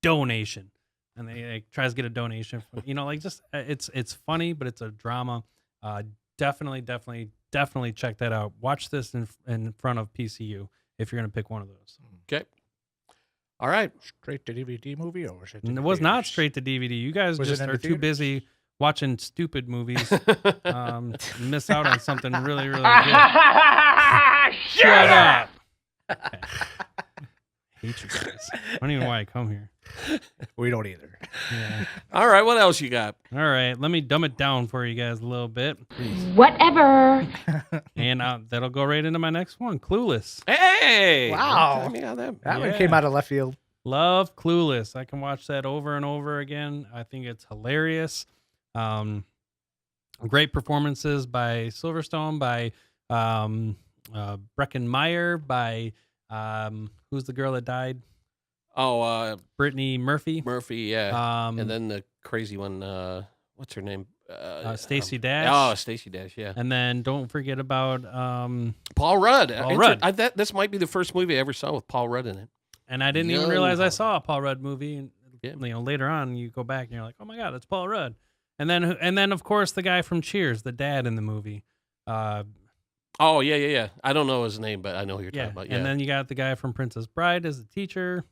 Speaker 2: Donation. And they like, tries to get a donation. It's funny, but it's a drama. Definitely check that out. Watch this in front of PCU if you're going to pick one of those.
Speaker 3: Okay. All right.
Speaker 1: Straight to DVD movie, or was it?
Speaker 2: It was not straight to DVD. You guys just are too busy watching stupid movies. Miss out on something really, really good. Shut up. Okay. Hate you guys. I don't even know why I come here.
Speaker 1: We don't either.
Speaker 2: Yeah.
Speaker 3: All right. What else you got?
Speaker 2: All right. Let me dumb it down for you guys a little bit.
Speaker 5: Whatever.
Speaker 2: And that'll go right into my next one, Clueless.
Speaker 3: Hey!
Speaker 1: Wow.
Speaker 3: That
Speaker 1: one came out of left field.
Speaker 2: Love Clueless. I can watch that over and over again. I think it's hilarious. Great performances by Silverstone, by Breckin Meyer, by who's the girl that died?
Speaker 3: Oh,
Speaker 2: Brittany Murphy.
Speaker 3: Murphy, yeah. And then the crazy one, what's her name?
Speaker 2: Stacey Dash.
Speaker 3: Oh, Stacey Dash, yeah.
Speaker 2: And then don't forget about
Speaker 3: Paul Rudd.
Speaker 2: Paul Rudd.
Speaker 3: This might be the first movie I ever saw with Paul Rudd in it.
Speaker 2: And I didn't even realize I saw a Paul Rudd movie. And later on, you go back and you're like, oh my God, that's Paul Rudd. And then of course the guy from Cheers, the dad in the movie.
Speaker 3: Oh yeah. I don't know his name, but I know who you're talking about. Yeah.
Speaker 2: And then you got the guy from Princess Bride as the teacher.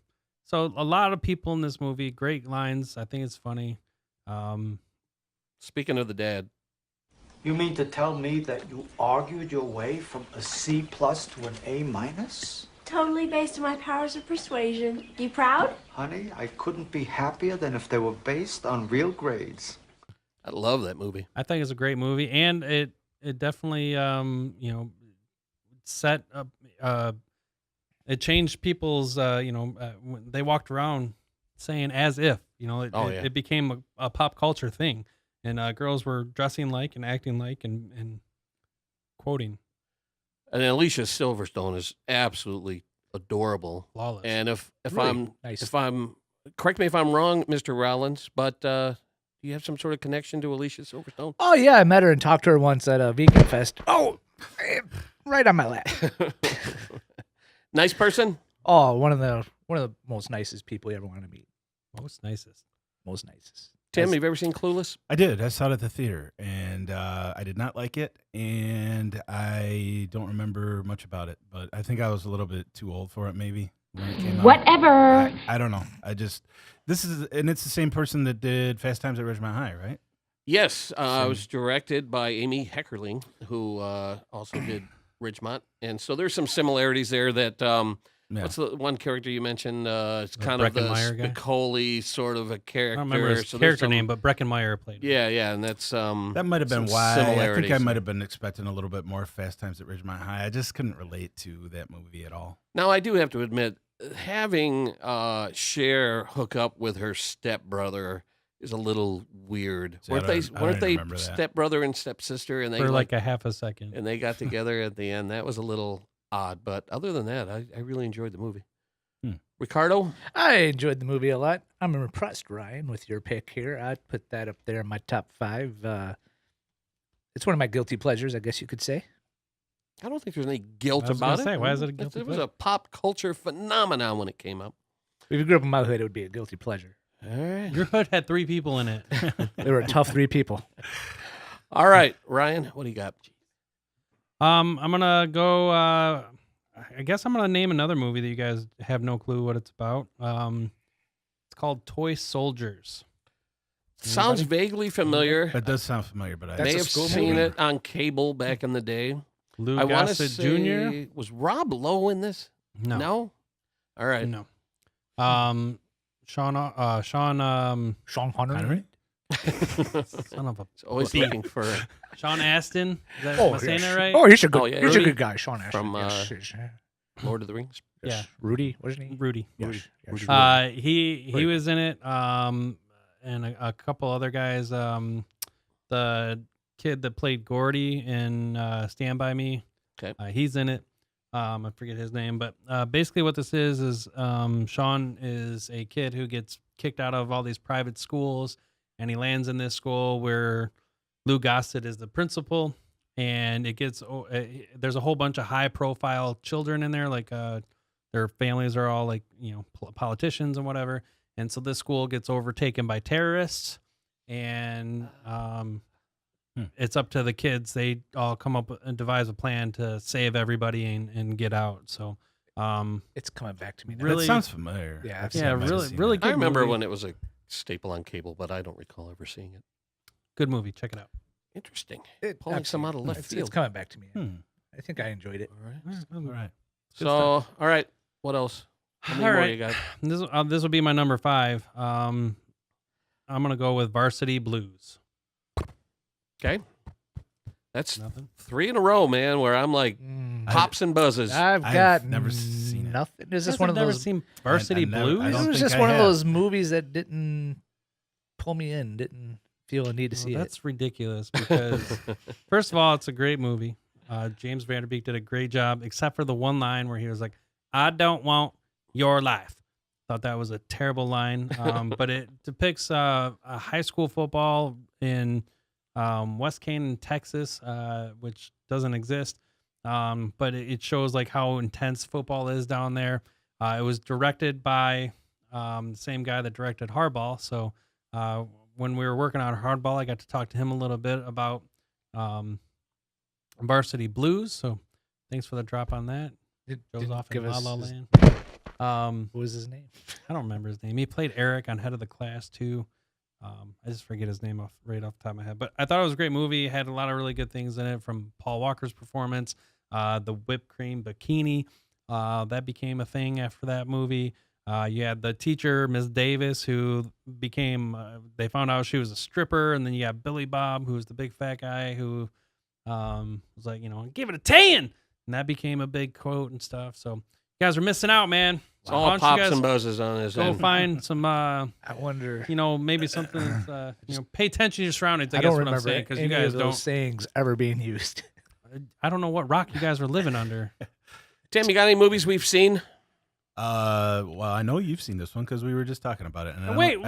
Speaker 2: So a lot of people in this movie, great lines. I think it's funny.
Speaker 3: Speaking of the dad.
Speaker 17: You mean to tell me that you argued your way from a C+ to an A-?
Speaker 18: Totally based on my powers of persuasion. You proud?
Speaker 17: Honey, I couldn't be happier than if they were based on real grades.
Speaker 3: I love that movie.
Speaker 2: I think it's a great movie, and it definitely set up it changed people's when they walked around saying as if it became a pop culture thing, and girls were dressing like and acting like and quoting.
Speaker 3: And Alicia Silverstone is absolutely adorable,
Speaker 2: flawless.
Speaker 3: And if
Speaker 1: really
Speaker 3: I'm correct me if I'm wrong, Mr. Rollins, but do you have some sort of connection to Alicia Silverstone?
Speaker 1: Oh yeah, I met her and talked to her once at a Vegan Fest. Oh, right on my lap.
Speaker 3: Nice person.
Speaker 1: Oh, one of the most nicest people you ever want to meet.
Speaker 2: Most nicest.
Speaker 3: Tim, have you ever seen Clueless?
Speaker 6: I did. I saw it at the theater, and I did not like it, and I don't remember much about it, but I think I was a little bit too old for it maybe when it came out.
Speaker 5: Whatever.
Speaker 6: I don't know. It's the same person that did Fast Times at Ridgemont High, right?
Speaker 3: Yes. It was directed by Amy Heckerling, who also did Ridgemont, and so there's some similarities there that what's the one character you mentioned? It's kind of the Spicoli sort of a character.
Speaker 2: I don't remember his character name, but Breckenmeyer played him.
Speaker 3: Yeah, and that's
Speaker 6: that might have been why I think I might have been expecting a little bit more Fast Times at Ridgemont High. I just couldn't relate to that movie at all.
Speaker 3: Now I do have to admit, having Cher hook up with her stepbrother is a little weird.
Speaker 6: See,
Speaker 3: weren't they stepbrother and stepsister, and they
Speaker 2: for like a half a second,
Speaker 3: and they got together at the end? That was a little odd, but other than that, I really enjoyed the movie. Ricardo?
Speaker 1: I enjoyed the movie a lot. I'm impressed, Ryan, with your pick here. I'd put that up there in my top 5. It's one of my guilty pleasures, I guess you could say.
Speaker 3: I don't think there's any guilt about it.
Speaker 2: Why is it a guilty
Speaker 3: pleasure? It was a pop culture phenomenon when it came out.
Speaker 1: If you grew up in my hood, it would be a guilty pleasure.
Speaker 3: All right.
Speaker 2: Your hood had 3 people in it.
Speaker 1: They were a tough 3 people.
Speaker 3: All right, Ryan, what do you got?
Speaker 2: I'm gonna go. I guess I'm gonna name another movie that you guys have no clue what it's about. It's It's called Toy Soldiers.
Speaker 3: Sounds vaguely familiar.
Speaker 6: That does sound familiar, but I
Speaker 3: may have seen it on cable back in the day.
Speaker 2: Lou
Speaker 3: I want to
Speaker 2: Gossett
Speaker 3: say,
Speaker 2: Jr.?
Speaker 3: was Rob Lowe in this?
Speaker 2: No.
Speaker 3: No? All right.
Speaker 2: No. Sean
Speaker 1: Connery?
Speaker 2: Son of a
Speaker 3: It's always
Speaker 2: beat.
Speaker 3: looking for
Speaker 2: Sean Astin. Am I saying that right?
Speaker 1: Oh, he's a good,
Speaker 3: Oh, yeah,
Speaker 1: he's a
Speaker 3: Rudy
Speaker 1: good guy, Sean Astin.
Speaker 3: from
Speaker 1: Yes, yes.
Speaker 3: Lord of the Rings.
Speaker 2: Yeah.
Speaker 1: Rudy, wasn't he?
Speaker 2: Rudy.
Speaker 1: Yes, yes.
Speaker 2: He was in it. And a couple other guys. The kid that played Gordy in Stand By Me.
Speaker 3: Okay.
Speaker 2: He's in it. I forget his name, but basically what this is Sean is a kid who gets kicked out of all these private schools, and he lands in this school where Lou Gossett is the principal, and it gets there's a whole bunch of high profile children in there, like their families are all like politicians and whatever, and so this school gets overtaken by terrorists, and it's up to the kids. They all come up and devise a plan to save everybody and get out. So
Speaker 1: it's coming back to me now.
Speaker 6: That sounds familiar.
Speaker 1: Yeah,
Speaker 2: really good
Speaker 3: I remember
Speaker 2: movie.
Speaker 3: when it was a staple on cable, but I don't recall ever seeing it.
Speaker 2: Good movie. Check it out.
Speaker 3: Interesting. Pulling some out of left field.
Speaker 1: It's coming back to me. I think I enjoyed it.
Speaker 6: All right.
Speaker 3: So, all right. What else? How many
Speaker 2: All
Speaker 3: more
Speaker 2: right.
Speaker 3: you got?
Speaker 2: This will be my number 5. I'm gonna go with Varsity Blues.
Speaker 3: Okay. That's 3 in a row, man, where I'm like pops and buzzes.
Speaker 1: I've got never seen nothing. Is this one of
Speaker 2: never
Speaker 1: those?
Speaker 2: seen Varsity Blues?
Speaker 1: This was just one of those movies that didn't pull me in. Didn't feel a need to see it.
Speaker 2: That's ridiculous because first of all, it's a great movie. James Van Der Beek did a great job, except for the one line where he was like, "I don't want your life." Thought that was a terrible line, but it depicts a high school football in West Canaan, Texas, which doesn't exist, but it shows like how intense football is down there. It was directed by the same guy that directed Hardball, so when we were working on Hardball, I got to talk to him a little bit about Varsity Blues. So thanks for the drop on that. Goes off in La La Land.
Speaker 1: What was his name?
Speaker 2: I don't remember his name. He played Eric on Head of the Class too. I just forget his name right off the top of my head. But I thought it was a great movie. It had a lot of really good things in it, from Paul Walker's performance, the whipped cream bikini. That became a thing after that movie. You had the teacher, Ms. Davis, who became, they found out she was a stripper. And then you got Billy Bob, who was the big fat guy who was like, give it a 10. And that became a big quote and stuff. So you guys are missing out, man.
Speaker 3: It's all pops and buzzes on his
Speaker 2: Go
Speaker 3: end.
Speaker 2: find some,
Speaker 1: I wonder,
Speaker 2: maybe something that's, pay attention to your surroundings, I
Speaker 1: I
Speaker 2: guess
Speaker 1: don't
Speaker 2: what I'm
Speaker 1: remember
Speaker 2: saying, because you
Speaker 1: any
Speaker 2: guys
Speaker 1: of those
Speaker 2: don't.
Speaker 1: sayings ever being used.
Speaker 2: I don't know what rock you guys were living under.
Speaker 3: Tim, you got any movies we've seen?
Speaker 6: Well, I know you've seen this one because we were just talking about it. And I
Speaker 2: Wait.
Speaker 6: don't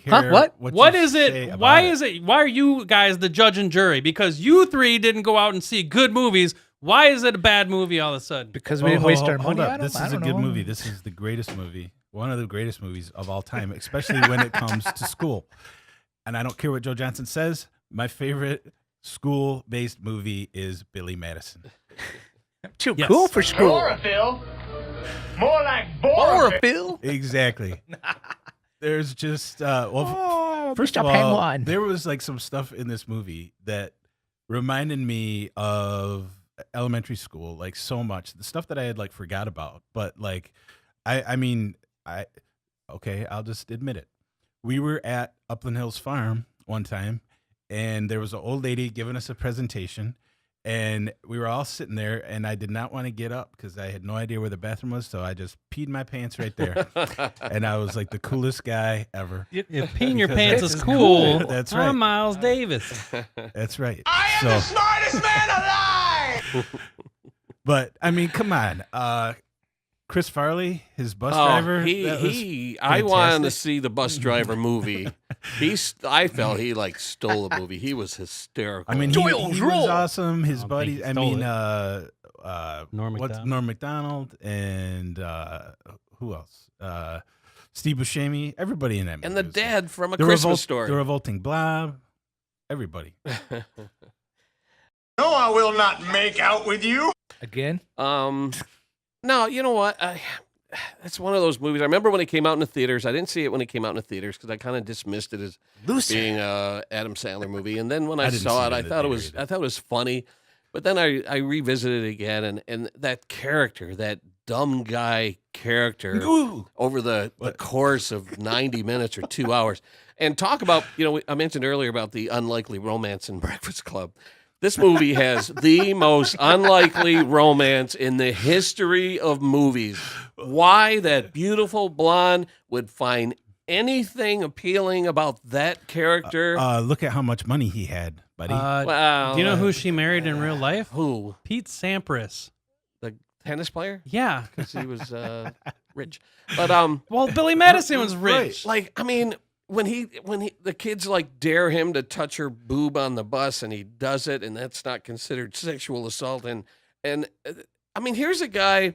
Speaker 2: Huh?
Speaker 6: care
Speaker 2: What
Speaker 6: you
Speaker 2: is
Speaker 6: say
Speaker 2: it?
Speaker 6: about
Speaker 2: Why
Speaker 6: it.
Speaker 2: is it? Why are you guys the judge and jury? Because you three didn't go out and see good movies. Why is it a bad movie all of a sudden?
Speaker 1: Because we didn't waste our
Speaker 6: Hold
Speaker 1: money
Speaker 6: up.
Speaker 1: on 'em?
Speaker 6: This
Speaker 1: I
Speaker 6: is a
Speaker 1: don't
Speaker 6: good
Speaker 1: know.
Speaker 6: movie. This is the greatest movie. One of the greatest movies of all time, especially when it comes to school. And I don't care what Joe Johnson says. My favorite school-based movie is Billy Madison.
Speaker 1: Too cool for school.
Speaker 8: Chlorophyll? More like borophyll.
Speaker 6: Exactly. There's just
Speaker 1: Oh,
Speaker 6: first
Speaker 1: Mr.
Speaker 6: of all,
Speaker 1: Penguin.
Speaker 6: there was like some stuff in this movie that reminded me of elementary school, like so much. The stuff that I had like forgot about, but like, I'll just admit it. We were at Upland Hills Farm one time, and there was an old lady giving us a presentation, and we were all sitting there, and I did not want to get up because I had no idea where the bathroom was, so I just peed my pants right there. And I was like the coolest guy ever.
Speaker 2: If peeing your
Speaker 6: Because
Speaker 2: pants
Speaker 6: that's
Speaker 2: is cool,
Speaker 6: That's right.
Speaker 2: I'm Miles Davis.
Speaker 6: That's right.
Speaker 8: I am the smartest man alive!
Speaker 6: But I mean, come on. Chris Farley, his bus driver. that was
Speaker 3: I wanted to
Speaker 6: fantastic.
Speaker 3: see the bus driver movie. I felt he like stole the movie. He was hysterical.
Speaker 6: I mean, he was awesome. His buddy. I mean,
Speaker 2: Norm
Speaker 6: Macdonald and who else? Steve Buscemi. Everybody in that movie.
Speaker 3: and the
Speaker 6: was
Speaker 3: dad from A
Speaker 6: the
Speaker 3: Christmas Story.
Speaker 6: The Revolting Blob. Everybody.
Speaker 8: No, I will not make out with you.
Speaker 1: Again?
Speaker 3: No, you know what? it's one of those movies. I remember when it came out in the theaters. I didn't see it when it came out in the theaters because I kind of dismissed it as being a Adam Sandler movie. And then when I saw it, I thought it was funny. But then I revisited it again, and that character, that dumb guy character, over the course of 90 minutes or 2 hours, and talk about, I mentioned earlier about the unlikely romance in Breakfast Club. This movie has the most unlikely romance in the history of movies. Why that beautiful blonde would find anything appealing about that character?
Speaker 6: Look at how much money he had, buddy.
Speaker 3: Wow.
Speaker 2: Do you know who she married in real life?
Speaker 3: Who?
Speaker 2: Pete Sampras.
Speaker 3: The tennis player?
Speaker 2: Yeah.
Speaker 3: Because he was rich. But
Speaker 2: well, Billy Madison was rich.
Speaker 3: Like, I mean, when the kids like dare him to touch her boob on the bus and he does it, and that's not considered sexual assault. And I mean, here's a guy.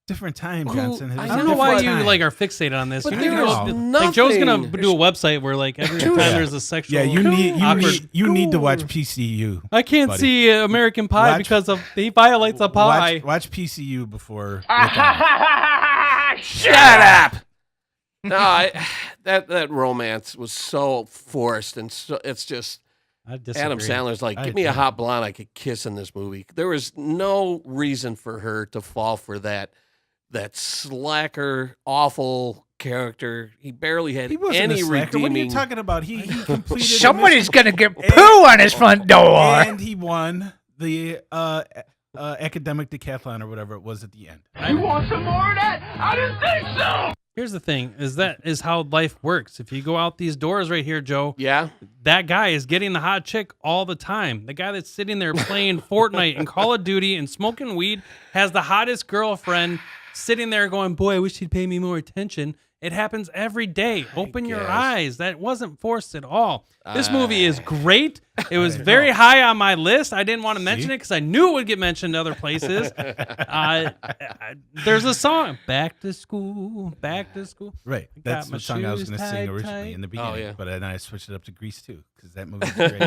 Speaker 6: Different time, Johnson.
Speaker 2: I don't know why you are fixated on this.
Speaker 3: But
Speaker 2: You need to
Speaker 3: there's
Speaker 2: go,
Speaker 3: nothing.
Speaker 2: Joe's gonna do a website where every time there's a sexual.
Speaker 6: Yeah, you need to watch PCU.
Speaker 2: I can't see American Pie because he violates a pie.
Speaker 6: Watch PCU before.
Speaker 3: Shut up. No, that romance was so forced, and so it's just. Adam Sandler's like, give me a hot blonde I could kiss in this movie. There was no reason for her to fall for that slacker, awful character. He barely had any redeeming.
Speaker 6: What are you talking about? He completed.
Speaker 1: Somebody's gonna get poo on his front door,
Speaker 6: and he won the academic decathlon or whatever it was at the end.
Speaker 8: You want some more of that? I didn't think so.
Speaker 2: Here's the thing: that is how life works. If you go out these doors right here, Joe,
Speaker 3: that
Speaker 2: guy is getting the hot chick all the time. The guy that's sitting there playing Fortnite and Call of Duty and smoking weed has the hottest girlfriend sitting there going, "Boy, I wish he'd pay me more attention." It happens every day. Open your eyes. That wasn't forced at all. This movie is great. It was very high on my list. I didn't want to mention it because I knew it would get mentioned other places. There's a song, Back to School, Back to School.
Speaker 6: Right. That's the song I was going to sing originally in the beginning. But then I switched it up to Grease too because that movie's great.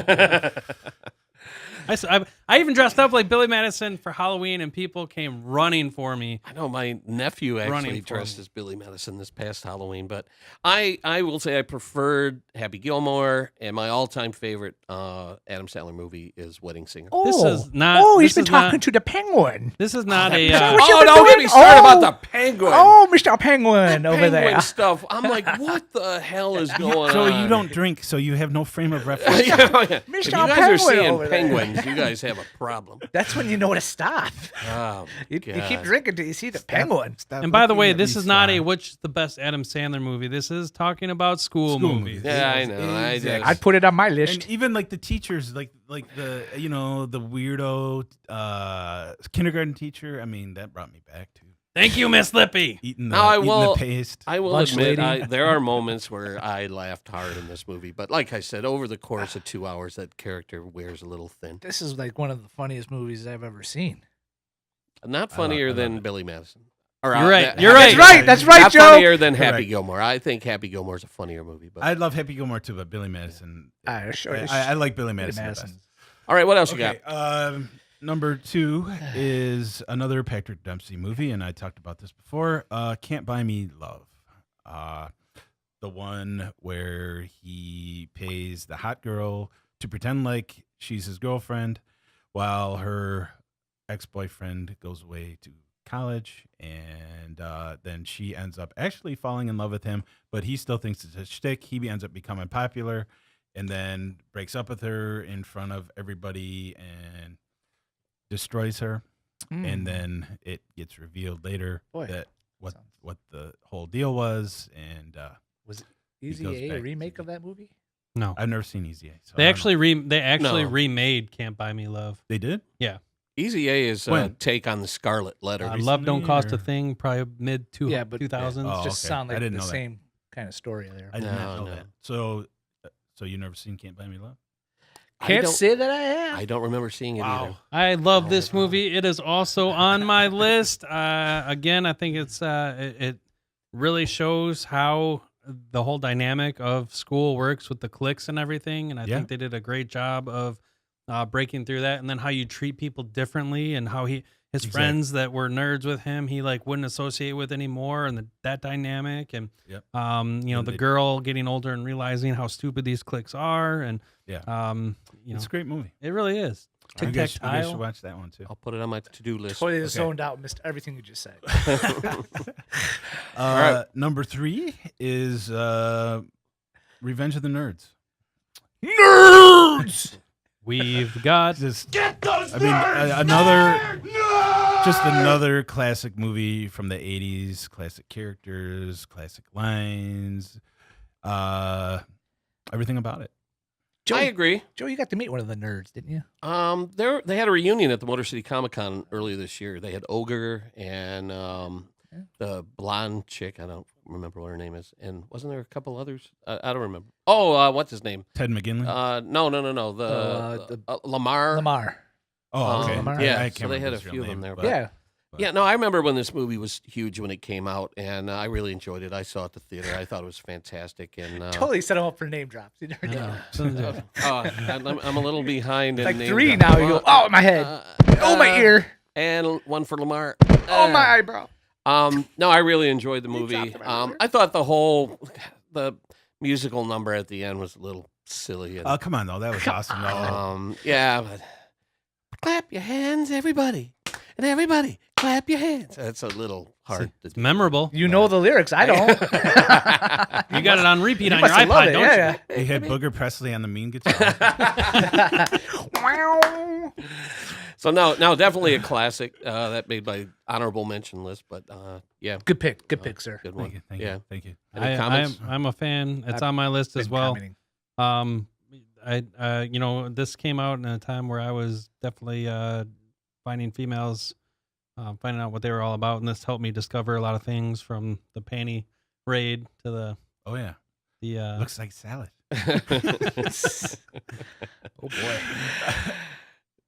Speaker 2: I even dressed up like Billy Madison for Halloween, and people came running for me.
Speaker 3: I know my nephew actually dressed as Billy Madison this past Halloween, but I will say I preferred Happy Gilmore, and my all-time favorite Adam Sandler movie is Wedding Singer.
Speaker 1: Oh,
Speaker 2: this is not.
Speaker 1: Oh, he's been talking to the Penguin.
Speaker 2: This is not a.
Speaker 3: Don't get me started about the Penguin.
Speaker 1: Oh, Mr. Penguin over there.
Speaker 3: Penguin stuff. I'm like, what the hell is going on?
Speaker 6: So you don't drink, so you have no frame of reference.
Speaker 3: If you guys are seeing penguins, you guys have a problem.
Speaker 1: That's when you know to stop.
Speaker 3: Oh,
Speaker 1: you keep drinking till you see the penguin.
Speaker 2: And by the way, this is not a which the best Adam Sandler movie. This is talking about school movies.
Speaker 3: Yeah, I know.
Speaker 6: Exactly.
Speaker 1: I'd put it on my list.
Speaker 6: And even like the teachers, like the the weirdo kindergarten teacher. I mean, that brought me back too.
Speaker 2: Thank you, Miss Lippy.
Speaker 6: Eating the paste.
Speaker 3: I will admit, there are moments where I laughed hard in this movie. But like I said, over the course of 2 hours, that character wears a little thin.
Speaker 1: This is like one of the funniest movies I've ever seen.
Speaker 3: Not funnier than Billy Madison.
Speaker 2: You're right.
Speaker 1: That's right,
Speaker 3: Not
Speaker 1: Joe.
Speaker 3: funnier than Happy Gilmore. I think Happy Gilmore is a funnier movie. But
Speaker 6: I love Happy Gilmore too, but Billy Madison. I like Billy Madison.
Speaker 3: All right, what else you got?
Speaker 6: Number 2 is another Patrick Dempsey movie, and I talked about this before. Can't Buy Me Love. The one where he pays the hot girl to pretend like she's his girlfriend while her ex-boyfriend goes away to college, and then she ends up actually falling in love with him, but he still thinks it's a shtick. He ends up becoming popular and then breaks up with her in front of everybody and destroys her, and then it gets revealed later that what the whole deal was. And
Speaker 1: was Easy A remake of that movie?
Speaker 2: No,
Speaker 6: I've never seen Easy A. So
Speaker 2: they actually remade Can't Buy Me Love.
Speaker 6: They did?
Speaker 2: Yeah.
Speaker 3: Easy A is a take on the Scarlet Letter.
Speaker 2: Love Don't Cost a Thing, probably mid 2000s.
Speaker 1: Yeah, but it just sound like the same kind of story there.
Speaker 6: I did not know that. So you never seen Can't Buy Me Love?
Speaker 1: Can't say that I have.
Speaker 3: I don't remember seeing it either.
Speaker 2: I love this movie. It is also on my list. Again, I think it really shows how the whole dynamic of school works with the cliques and everything. And I think they did a great job of breaking through that, and then how you treat people differently, and how his friends that were nerds with him, he like wouldn't associate with anymore, and that dynamic, and the girl getting older and realizing how stupid these cliques are, and
Speaker 6: it's
Speaker 2: a
Speaker 6: great movie.
Speaker 2: It really is.
Speaker 6: You guys should watch that one too.
Speaker 3: I'll put it on my to-do list.
Speaker 1: Totally zoned out, missed everything you just said.
Speaker 6: All right. Number 3 is Revenge of the Nerds.
Speaker 1: Nerds.
Speaker 2: We've got
Speaker 6: this.
Speaker 8: Get those
Speaker 6: another classic movie from the 80s. Classic characters, classic lines, everything about it.
Speaker 1: Joe,
Speaker 3: I agree.
Speaker 1: Joe, you got to meet one of the nerds, didn't you?
Speaker 3: They had a reunion at the Motor City Comic Con earlier this year. They had Ogre and the blonde chick. I don't remember what her name is. And wasn't there a couple others? I don't remember. Oh, what's his name?
Speaker 6: Ted McGinley?
Speaker 3: No. The Lamar.
Speaker 1: Lamar.
Speaker 6: Oh, okay.
Speaker 1: Lamar.
Speaker 3: Yeah,
Speaker 6: I can't
Speaker 3: so they had
Speaker 6: remember
Speaker 3: a
Speaker 6: his
Speaker 3: few of
Speaker 6: real
Speaker 3: them there.
Speaker 6: name,
Speaker 3: But,
Speaker 6: but-
Speaker 3: yeah, no, I remember when this movie was huge when it came out, and I really enjoyed it. I saw it at the theater. I thought it was fantastic. And
Speaker 1: Totally set him up for name drops. You never did.
Speaker 3: I'm a little behind. In
Speaker 1: Like
Speaker 3: name
Speaker 1: 3
Speaker 3: drop.
Speaker 1: now. You go, oh, my head. Oh, my ear.
Speaker 3: And one for Lamar.
Speaker 1: Oh, my eyebrow.
Speaker 3: No, I really enjoyed the movie. I thought the musical number at the end was a little silly.
Speaker 6: Oh, come on, though. That was awesome.
Speaker 3: Yeah, but clap your hands, everybody. And everybody, clap your hands. That's a little hard to do.
Speaker 2: Memorable.
Speaker 1: You know the lyrics. I don't.
Speaker 2: You got it on repeat on your iPod, don't you?
Speaker 6: He had Booger Presley on the mean guitar.
Speaker 3: So no, definitely a classic. That made my honorable mention list, but yeah.
Speaker 1: Good pick. Good pick, sir.
Speaker 3: Good one.
Speaker 6: Thank you.
Speaker 3: Any comments?
Speaker 2: I'm a fan. It's on my list as well. This came out in a time where I was definitely finding females, finding out what they were all about, and this helped me discover a lot of things, from the panty raid to the
Speaker 6: looks like salad.
Speaker 1: Oh boy.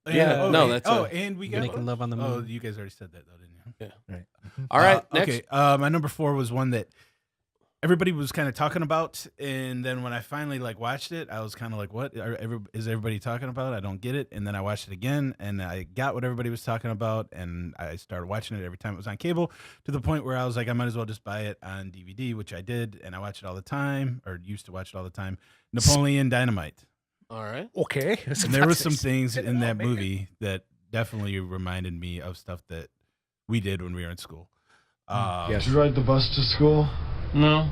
Speaker 3: Yeah, no, that's
Speaker 6: and we got
Speaker 2: making love on the moon.
Speaker 6: Oh, you guys already said that though, didn't you?
Speaker 3: Yeah.
Speaker 1: Right.
Speaker 3: All right. Next.
Speaker 6: Okay. My number 4 was one that everybody was kind of talking about, and then when I finally watched it, I was kind of like, "What is everybody talking about? I don't get it." And then I watched it again, and I got what everybody was talking about, and I started watching it every time it was on cable, to the point where I was like, I might as well just buy it on DVD, which I did, and I watched it all the time, or used to watch it all the time. Napoleon Dynamite.
Speaker 3: All right.
Speaker 1: Okay.
Speaker 6: And there were some things in that movie that definitely reminded me of stuff that we did when we were in school.
Speaker 19: Did you ride the bus to school?
Speaker 20: No.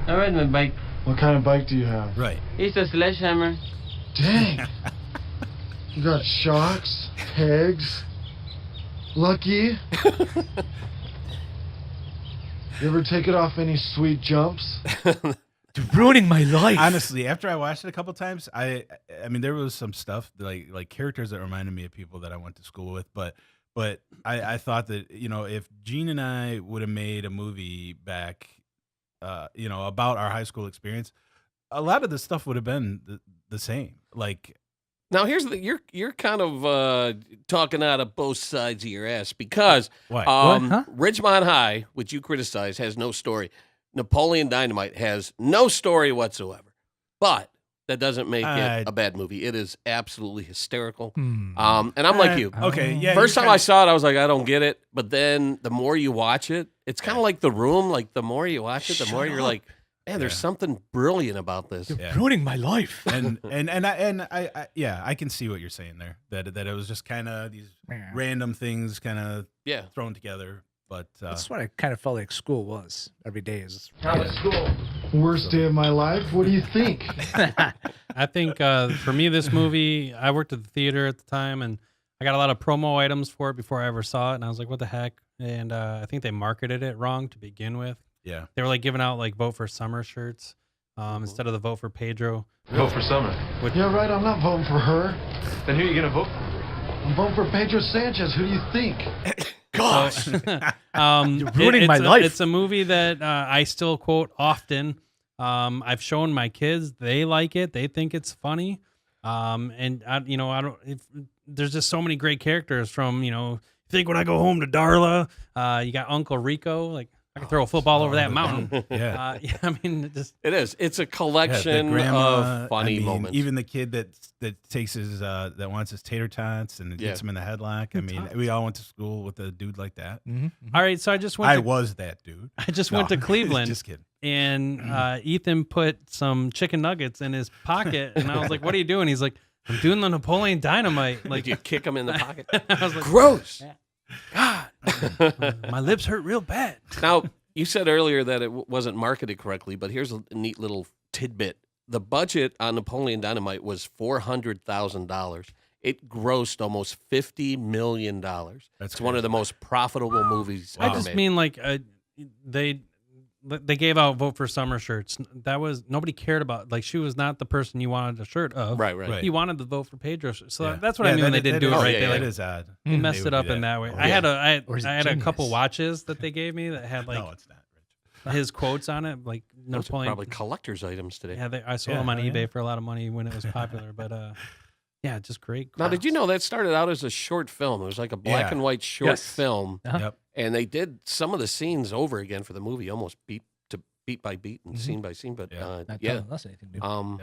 Speaker 20: I ride my bike.
Speaker 19: What kind of bike do you have?
Speaker 6: Right.
Speaker 20: It's a sledgehammer.
Speaker 19: Dang. You got shocks, pegs. Lucky. You ever take it off any sweet jumps?
Speaker 1: You're ruining my life.
Speaker 6: Honestly, after I watched it a couple times, I mean, there was some stuff like characters that reminded me of people that I went to school with, but I thought that, if Gene and I would have made a movie back, about our high school experience, a lot of the stuff would have been the same. Like,
Speaker 3: now here's you're kind of talking out of both sides of your ass, because Ridgemont High, which you criticize, has no story. Napoleon Dynamite has no story whatsoever, but that doesn't make it a bad movie. It is absolutely hysterical. And I'm like you.
Speaker 6: Okay, yeah.
Speaker 3: First time I saw it, I was like, I don't get it. But then the more you watch it, it's kind of like The Room. Like, the more you watch it, the more you're like, man, there's something brilliant about this.
Speaker 1: You're ruining my life.
Speaker 6: and I can see what you're saying there. That it was just kind of these random things kind of thrown together. But
Speaker 1: that's what I kind of felt like school was every day. Is
Speaker 19: how was school? Worst day of my life. What do you think?
Speaker 2: I think for me, this movie, I worked at the theater at the time, and I got a lot of promo items for it before I ever saw it, and I was like, what the heck? And I think they marketed it wrong to begin with.
Speaker 6: Yeah.
Speaker 2: They were like giving out vote for Summer shirts instead of the vote for Pedro.
Speaker 9: Vote for Summer.
Speaker 19: Yeah, right. I'm not voting for her.
Speaker 9: Then who are you going to vote for?
Speaker 19: I'm voting for Pedro Sanchez. Who do you think?
Speaker 1: Gosh.
Speaker 2: You're
Speaker 1: ruining my life.
Speaker 2: It's a movie that I still quote often. I've shown my kids; they like it. They think it's funny. And I don't. There's just so many great characters from. Think when I go home to Darla. You got Uncle Rico. Like, I can throw a football over that mountain.
Speaker 6: Yeah.
Speaker 2: Yeah, I mean,
Speaker 3: It is. It's a collection of funny moments.
Speaker 6: Even the kid that takes his that wants his tater tots and gets him in the headlock. I mean, we all went to school with a dude like that.
Speaker 2: All right, so I just went.
Speaker 6: I was that dude.
Speaker 2: I just went to Cleveland.
Speaker 6: Just kidding.
Speaker 2: And Ethan put some chicken nuggets in his pocket, and I was like, "What are you doing?" He's like, "I'm doing the Napoleon Dynamite." Like,
Speaker 3: did you kick him in the pocket?
Speaker 2: I was like,
Speaker 3: gross.
Speaker 2: God, my lips hurt real bad.
Speaker 3: Now, you said earlier that it wasn't marketed correctly, but here's a neat little tidbit. The budget on Napoleon Dynamite was $400,000. It grossed almost $50 million. It's one of the most profitable movies
Speaker 2: I
Speaker 3: ever
Speaker 2: just
Speaker 3: made.
Speaker 2: mean, like, they gave out Vote for Summer shirts. That was, nobody cared about, like, she was not the person you wanted a shirt of.
Speaker 3: Right.
Speaker 2: You wanted the Vote for Pedro shirt. So that's what I mean when they didn't do it right. They
Speaker 6: That is odd.
Speaker 2: They messed it up in that way. I had a
Speaker 1: genius.
Speaker 2: couple watches that they gave me that had, like,
Speaker 6: No, it's not.
Speaker 2: his quotes on it, like
Speaker 3: Those are
Speaker 2: Napoleon.
Speaker 3: probably collector's items today.
Speaker 2: Yeah, I sold them on eBay for a lot of money when it was popular. But yeah, just great.
Speaker 3: Now, did you know that started out as a short film? It was like a black and white short film.
Speaker 6: Yep.
Speaker 3: And they did some of the scenes over again for the movie, almost beat by beat and scene by scene. But
Speaker 1: Not telling us anything new.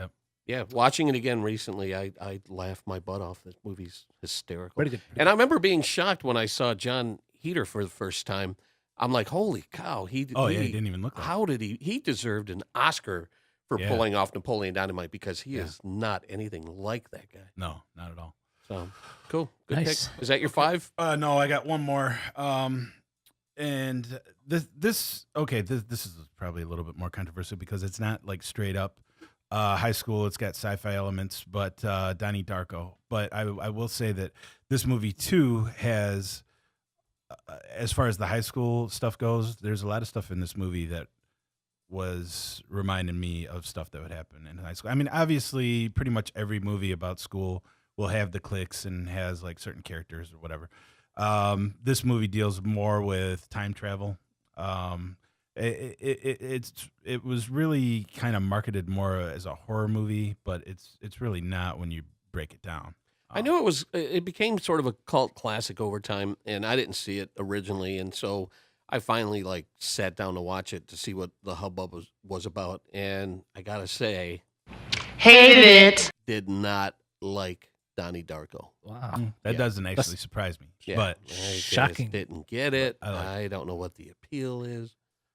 Speaker 3: yeah, watching it again recently, I laughed my butt off. The movie's hysterical.
Speaker 1: Pretty good.
Speaker 3: And I remember being shocked when I saw John Heder for the first time. I'm like, holy cow! He
Speaker 6: didn't even look like
Speaker 3: How did he? He deserved an Oscar for
Speaker 6: Yeah.
Speaker 3: pulling off Napoleon Dynamite because he is not anything like that guy.
Speaker 6: No, not at all.
Speaker 3: So cool, good
Speaker 1: Nice.
Speaker 3: pick. Is that your 5?
Speaker 6: No, I got one more. And this is probably a little bit more controversial because it's not like straight up high school. It's got sci-fi elements, but Donnie Darko. But I will say that this movie too has, as far as the high school stuff goes, there's a lot of stuff in this movie that was reminding me of stuff that would happen in high school. I mean, obviously, pretty much every movie about school will have the cliques and has like certain characters or whatever. This movie deals more with time travel. It was really kind of marketed more as a horror movie, but it's really not when you break it down.
Speaker 3: I knew it was. It became sort of a cult classic over time, and I didn't see it originally, and so I finally like sat down to watch it to see what the hubbub was about, and I gotta say,
Speaker 12: Hated it.
Speaker 3: did not like Donnie Darko.
Speaker 1: Wow.
Speaker 6: That doesn't actually surprise me, but
Speaker 3: I just
Speaker 1: shocking.
Speaker 3: didn't get it.
Speaker 6: I like
Speaker 3: I don't know what the appeal is.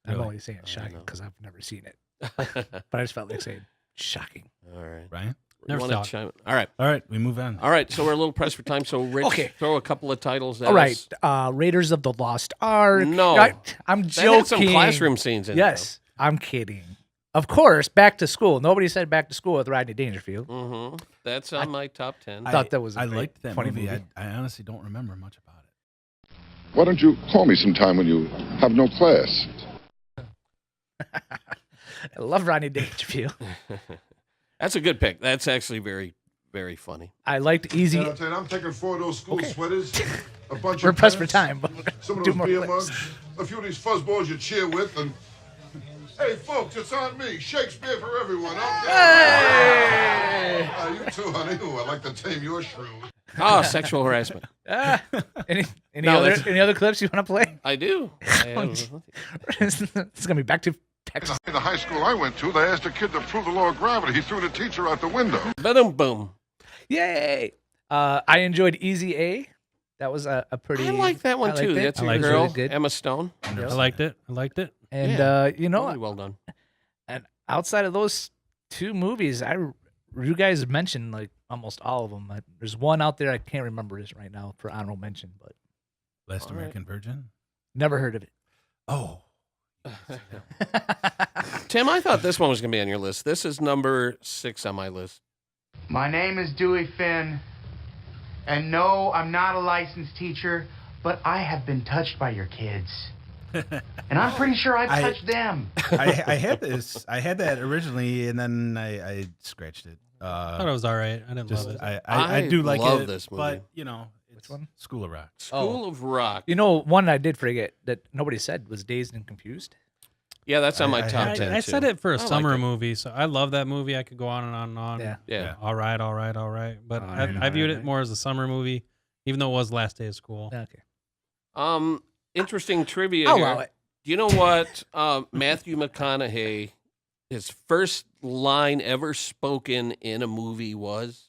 Speaker 1: I'm only saying shocking because I've never seen it. But I just felt like saying shocking.
Speaker 3: All right,
Speaker 6: Ryan.
Speaker 2: Never
Speaker 3: Wanna
Speaker 2: saw it.
Speaker 3: chime- All right,
Speaker 6: All right, we move on.
Speaker 3: all right. So we're a little pressed for time. So Rich,
Speaker 1: Okay.
Speaker 3: throw a couple of titles at
Speaker 1: All
Speaker 3: us.
Speaker 1: right. Raiders of the Lost Ark.
Speaker 3: No.
Speaker 1: I'm
Speaker 3: That
Speaker 1: joking.
Speaker 3: had some classroom scenes in it.
Speaker 1: Yes, I'm kidding. Of course, Back to School. Nobody said Back to School with Rodney Dangerfield.
Speaker 3: Mm-hmm. That's on my top 10.
Speaker 1: I thought that was a
Speaker 6: I
Speaker 1: great,
Speaker 6: liked that
Speaker 1: funny
Speaker 6: movie.
Speaker 1: movie.
Speaker 6: I honestly don't remember much about it.
Speaker 21: Why don't you call me sometime when you have no class?
Speaker 1: I love Rodney Dangerfield.
Speaker 3: That's a good pick. That's actually very, very funny.
Speaker 1: I liked Easy.
Speaker 21: Yeah, I'm taking 4 of those school sweaters, a bunch
Speaker 1: We're
Speaker 21: of
Speaker 1: pressed for
Speaker 21: pens,
Speaker 1: time, but
Speaker 21: some of
Speaker 1: do
Speaker 21: those
Speaker 1: more
Speaker 21: beer
Speaker 1: clips.
Speaker 21: mugs, a few of these fuzzballs you cheer with, and hey, folks, it's on me. Shakespeare for everyone.
Speaker 1: Hey!
Speaker 21: You too, honey. Ooh, I like to tame your shrew.
Speaker 3: Oh, sexual harassment.
Speaker 1: Any
Speaker 3: No,
Speaker 1: other clips you want to play?
Speaker 3: I do.
Speaker 1: This is gonna be back to Texas.
Speaker 21: In the high school I went to, they asked a kid to prove the law of gravity. He threw the teacher out the window.
Speaker 3: Boom, boom.
Speaker 1: Yay! I enjoyed Easy A. That was a pretty.
Speaker 3: I like that one
Speaker 1: I liked
Speaker 3: too.
Speaker 1: it.
Speaker 3: That's
Speaker 1: It
Speaker 3: a
Speaker 1: was
Speaker 3: girl,
Speaker 1: really good.
Speaker 3: Emma Stone.
Speaker 2: I liked it.
Speaker 1: And you know,
Speaker 3: really well done.
Speaker 1: And outside of those two movies, you guys mentioned like almost all of them. There's one out there I can't remember this right now for honorable mention, but
Speaker 6: Last American Virgin.
Speaker 1: never heard of it.
Speaker 6: Oh.
Speaker 3: Tim, I thought this one was going to be on your list. This is number 6 on my list.
Speaker 22: My name is Dewey Finn, and no, I'm not a licensed teacher, but I have been touched by your kids. And I'm pretty sure I touched them.
Speaker 6: I had this. I had that originally, and then I scratched it.
Speaker 2: I thought it was all right. I didn't love it.
Speaker 6: I do like
Speaker 3: love
Speaker 6: it,
Speaker 3: this movie.
Speaker 6: but you know,
Speaker 1: Which one?
Speaker 6: School of Rock.
Speaker 3: School of Rock.
Speaker 1: You know, one I did forget that nobody said was Dazed and Confused.
Speaker 3: Yeah, that's on my top 10
Speaker 2: I
Speaker 3: too.
Speaker 2: said it for a
Speaker 3: I
Speaker 2: summer
Speaker 3: liked it.
Speaker 2: movie, so I love that movie. I could go on and on and on.
Speaker 1: Yeah.
Speaker 2: All right. But
Speaker 1: All
Speaker 2: I
Speaker 1: right,
Speaker 2: viewed
Speaker 1: all
Speaker 2: it more as a summer movie, even though it was last day of school.
Speaker 1: Okay.
Speaker 3: Interesting trivia
Speaker 1: I'll
Speaker 3: here.
Speaker 1: allow it.
Speaker 3: Do you know what Matthew McConaughey, his first line ever spoken in a movie was?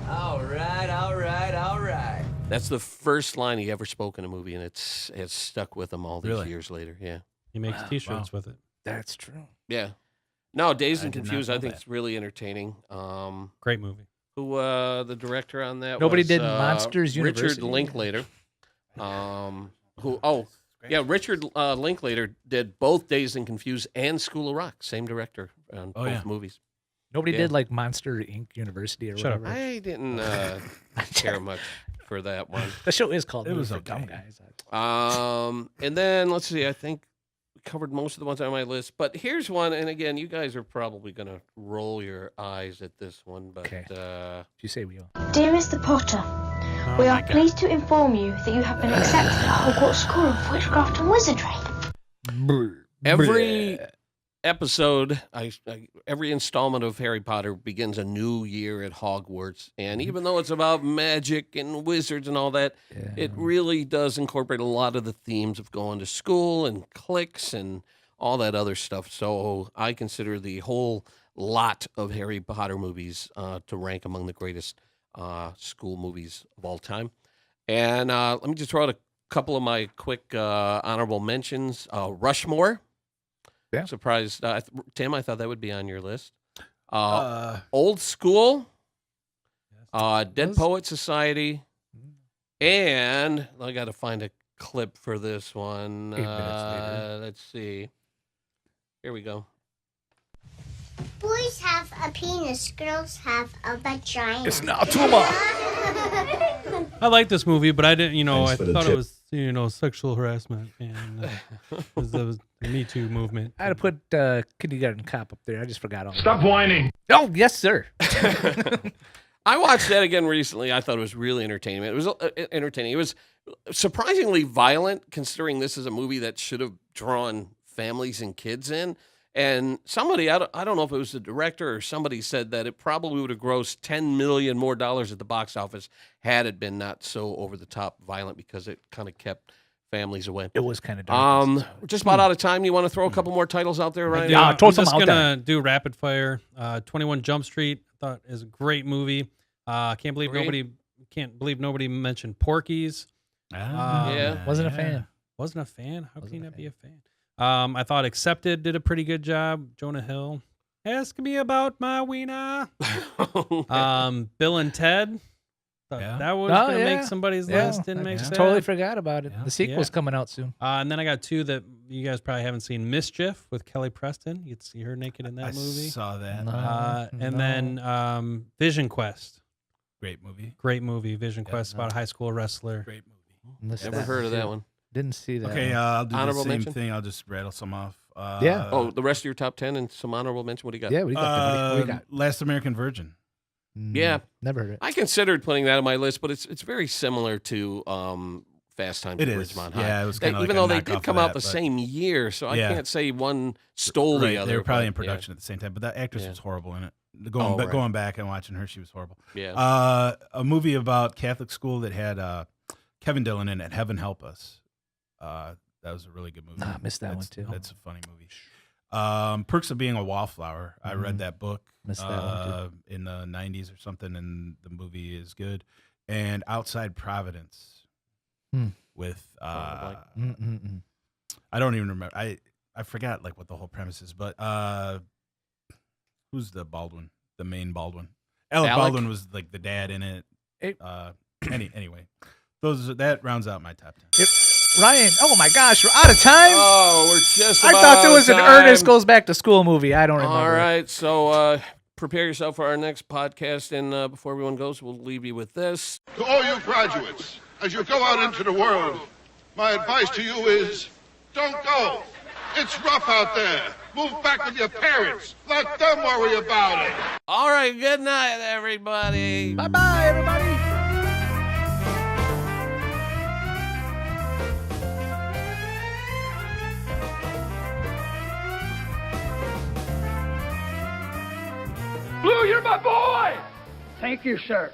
Speaker 4: All right, all right, all right.
Speaker 3: That's the first line he ever spoke in a movie, and it's stuck with him all these years later. Yeah.
Speaker 2: He makes T-shirts with it.
Speaker 1: That's true.
Speaker 3: Yeah. No, Dazed and
Speaker 6: did not
Speaker 3: Confused, I
Speaker 6: know
Speaker 3: think
Speaker 6: that.
Speaker 3: it's really entertaining.
Speaker 2: Great movie.
Speaker 3: Who the director on that
Speaker 1: Nobody
Speaker 3: was,
Speaker 1: did Monsters
Speaker 3: Richard
Speaker 1: University.
Speaker 3: Linklater. Richard Linklater did both Dazed and Confused and School of Rock. Same director on both movies.
Speaker 1: Nobody
Speaker 3: Yeah.
Speaker 1: did like Monster Inc. University or
Speaker 2: Shut up.
Speaker 1: whatever.
Speaker 3: I didn't care much for that one.
Speaker 1: The show is called
Speaker 6: It
Speaker 1: Movie
Speaker 6: was
Speaker 1: for
Speaker 6: okay.
Speaker 1: Dumb Guys.
Speaker 3: And then let's see, I think we covered most of the ones on my list. But here's one, and again, you guys are probably gonna roll your eyes at this one, but
Speaker 1: You say we all.
Speaker 18: Dear Mr. Potter, we are pleased to inform you that you have been accepted at Hogwarts School of Witchcraft and Wizardry.
Speaker 3: every episode, every installment of Harry Potter begins a new year at Hogwarts. And even though it's about magic and wizards and all that, it really does incorporate a lot of the themes of going to school and cliques and all that other stuff. So I consider the whole lot of Harry Potter movies to rank among the greatest school movies of all time. And let me just throw out a couple of my quick honorable mentions. Rushmore.
Speaker 1: Yeah.
Speaker 3: Surprised. Tim, I thought that would be on your list. Old School. Dead Poet Society. And I got to find a clip for this one.
Speaker 1: 8 minutes later.
Speaker 3: Let's see. Here we go.
Speaker 7: Boys have a penis, girls have a vagina.
Speaker 1: It's not too much.
Speaker 2: I like this movie, but I didn't,
Speaker 7: Thanks
Speaker 2: I
Speaker 7: for the
Speaker 2: thought
Speaker 7: tip.
Speaker 2: it was, sexual harassment and it was the Me Too movement.
Speaker 1: I had to put Kindergarten Cop up there. I just forgot all.
Speaker 10: Stop whining.
Speaker 1: Oh, yes, sir.
Speaker 3: I watched that again recently. I thought it was really entertaining. It was entertaining. It was surprisingly violent, considering this is a movie that should have drawn families and kids in. And somebody, I don't know if it was the director or somebody, said that it probably would have grossed $10 million more at the box office had it been not so over the top violent, because it kind of kept families away.
Speaker 1: It was kind of dark.
Speaker 3: We're just about out of time. You want to throw a couple more titles out there, Ryan?
Speaker 2: I'm just gonna do rapid fire. 21 Jump Street, I thought is a great movie. Can't believe nobody mentioned Porky's.
Speaker 3: Yeah.
Speaker 1: Wasn't a fan.
Speaker 2: Wasn't a fan. How can you not be a fan? I thought Accepted did a pretty good job. Jonah Hill. Ask me about my wiener. Bill and Ted. Thought that was going to make somebody's list. Didn't make sense.
Speaker 1: Totally forgot about it. The sequel's coming out soon.
Speaker 2: And then I got two that you guys probably haven't seen. Mischief with Kelly Preston. You could see her naked in that movie.
Speaker 6: I saw that.
Speaker 2: And then Vision Quest.
Speaker 6: Great movie.
Speaker 2: Great movie. Vision Quest about a high school wrestler.
Speaker 6: Great movie.
Speaker 3: Never heard of that one.
Speaker 1: Didn't see that.
Speaker 6: Okay,
Speaker 1: one.
Speaker 6: I'll do
Speaker 3: Honorable
Speaker 6: the same
Speaker 3: mention?
Speaker 6: thing. I'll just rattle some off.
Speaker 1: Yeah.
Speaker 3: Oh, the rest of your top 10 and some honorable mention. What do you got?
Speaker 1: Yeah, what do you got? What do you got?
Speaker 6: Last American Virgin.
Speaker 3: Yeah.
Speaker 1: Never heard it.
Speaker 3: I considered putting that on my list, but it's very similar to Fast Times
Speaker 6: It
Speaker 3: at
Speaker 6: is.
Speaker 3: Ridgemont High.
Speaker 6: Yeah, it was kinda
Speaker 3: Even
Speaker 6: like a
Speaker 3: though they
Speaker 6: knockoff
Speaker 3: did
Speaker 6: of
Speaker 3: come out
Speaker 6: that,
Speaker 3: the
Speaker 6: but-
Speaker 3: same year, so I
Speaker 6: Yeah.
Speaker 3: can't say one stole the other.
Speaker 6: They were probably in
Speaker 3: but, yeah.
Speaker 6: production at the same time, but that actress
Speaker 3: Yeah.
Speaker 6: was horrible in it.
Speaker 3: Oh, right.
Speaker 6: Going back and watching her, she was horrible.
Speaker 3: Yeah.
Speaker 6: A movie about Catholic school that had Kevin Dillon in it, Heaven Help Us. That was a really good movie.
Speaker 1: I missed that one too.
Speaker 6: That's a funny movie. Perks of Being a Wallflower. I read that book
Speaker 1: Missed that one
Speaker 6: in the 90s or something, and the movie is good. And Outside Providence with I don't even remember. I forgot like what the whole premise is, but who's the Baldwin? The main Baldwin. Alec Baldwin was like the dad in it. Anyway, that rounds out my top 10.
Speaker 1: Ryan, oh my gosh, we're out of time.
Speaker 3: Oh, we're just
Speaker 1: I
Speaker 3: about
Speaker 1: thought there
Speaker 3: out
Speaker 1: was
Speaker 3: of
Speaker 1: an
Speaker 3: time.
Speaker 1: Ernest Goes Back to School movie. I don't remember.
Speaker 3: All right, so prepare yourself for our next podcast, and before everyone goes, we'll leave you with this.
Speaker 21: To all you graduates, as you go out into the world, my advice to you is don't go. It's rough out there. Move back with your parents. Let them worry about it.
Speaker 3: All right, good night, everybody.
Speaker 1: Bye-bye, everybody.
Speaker 8: Blue, you're my boy! Thank you, sir.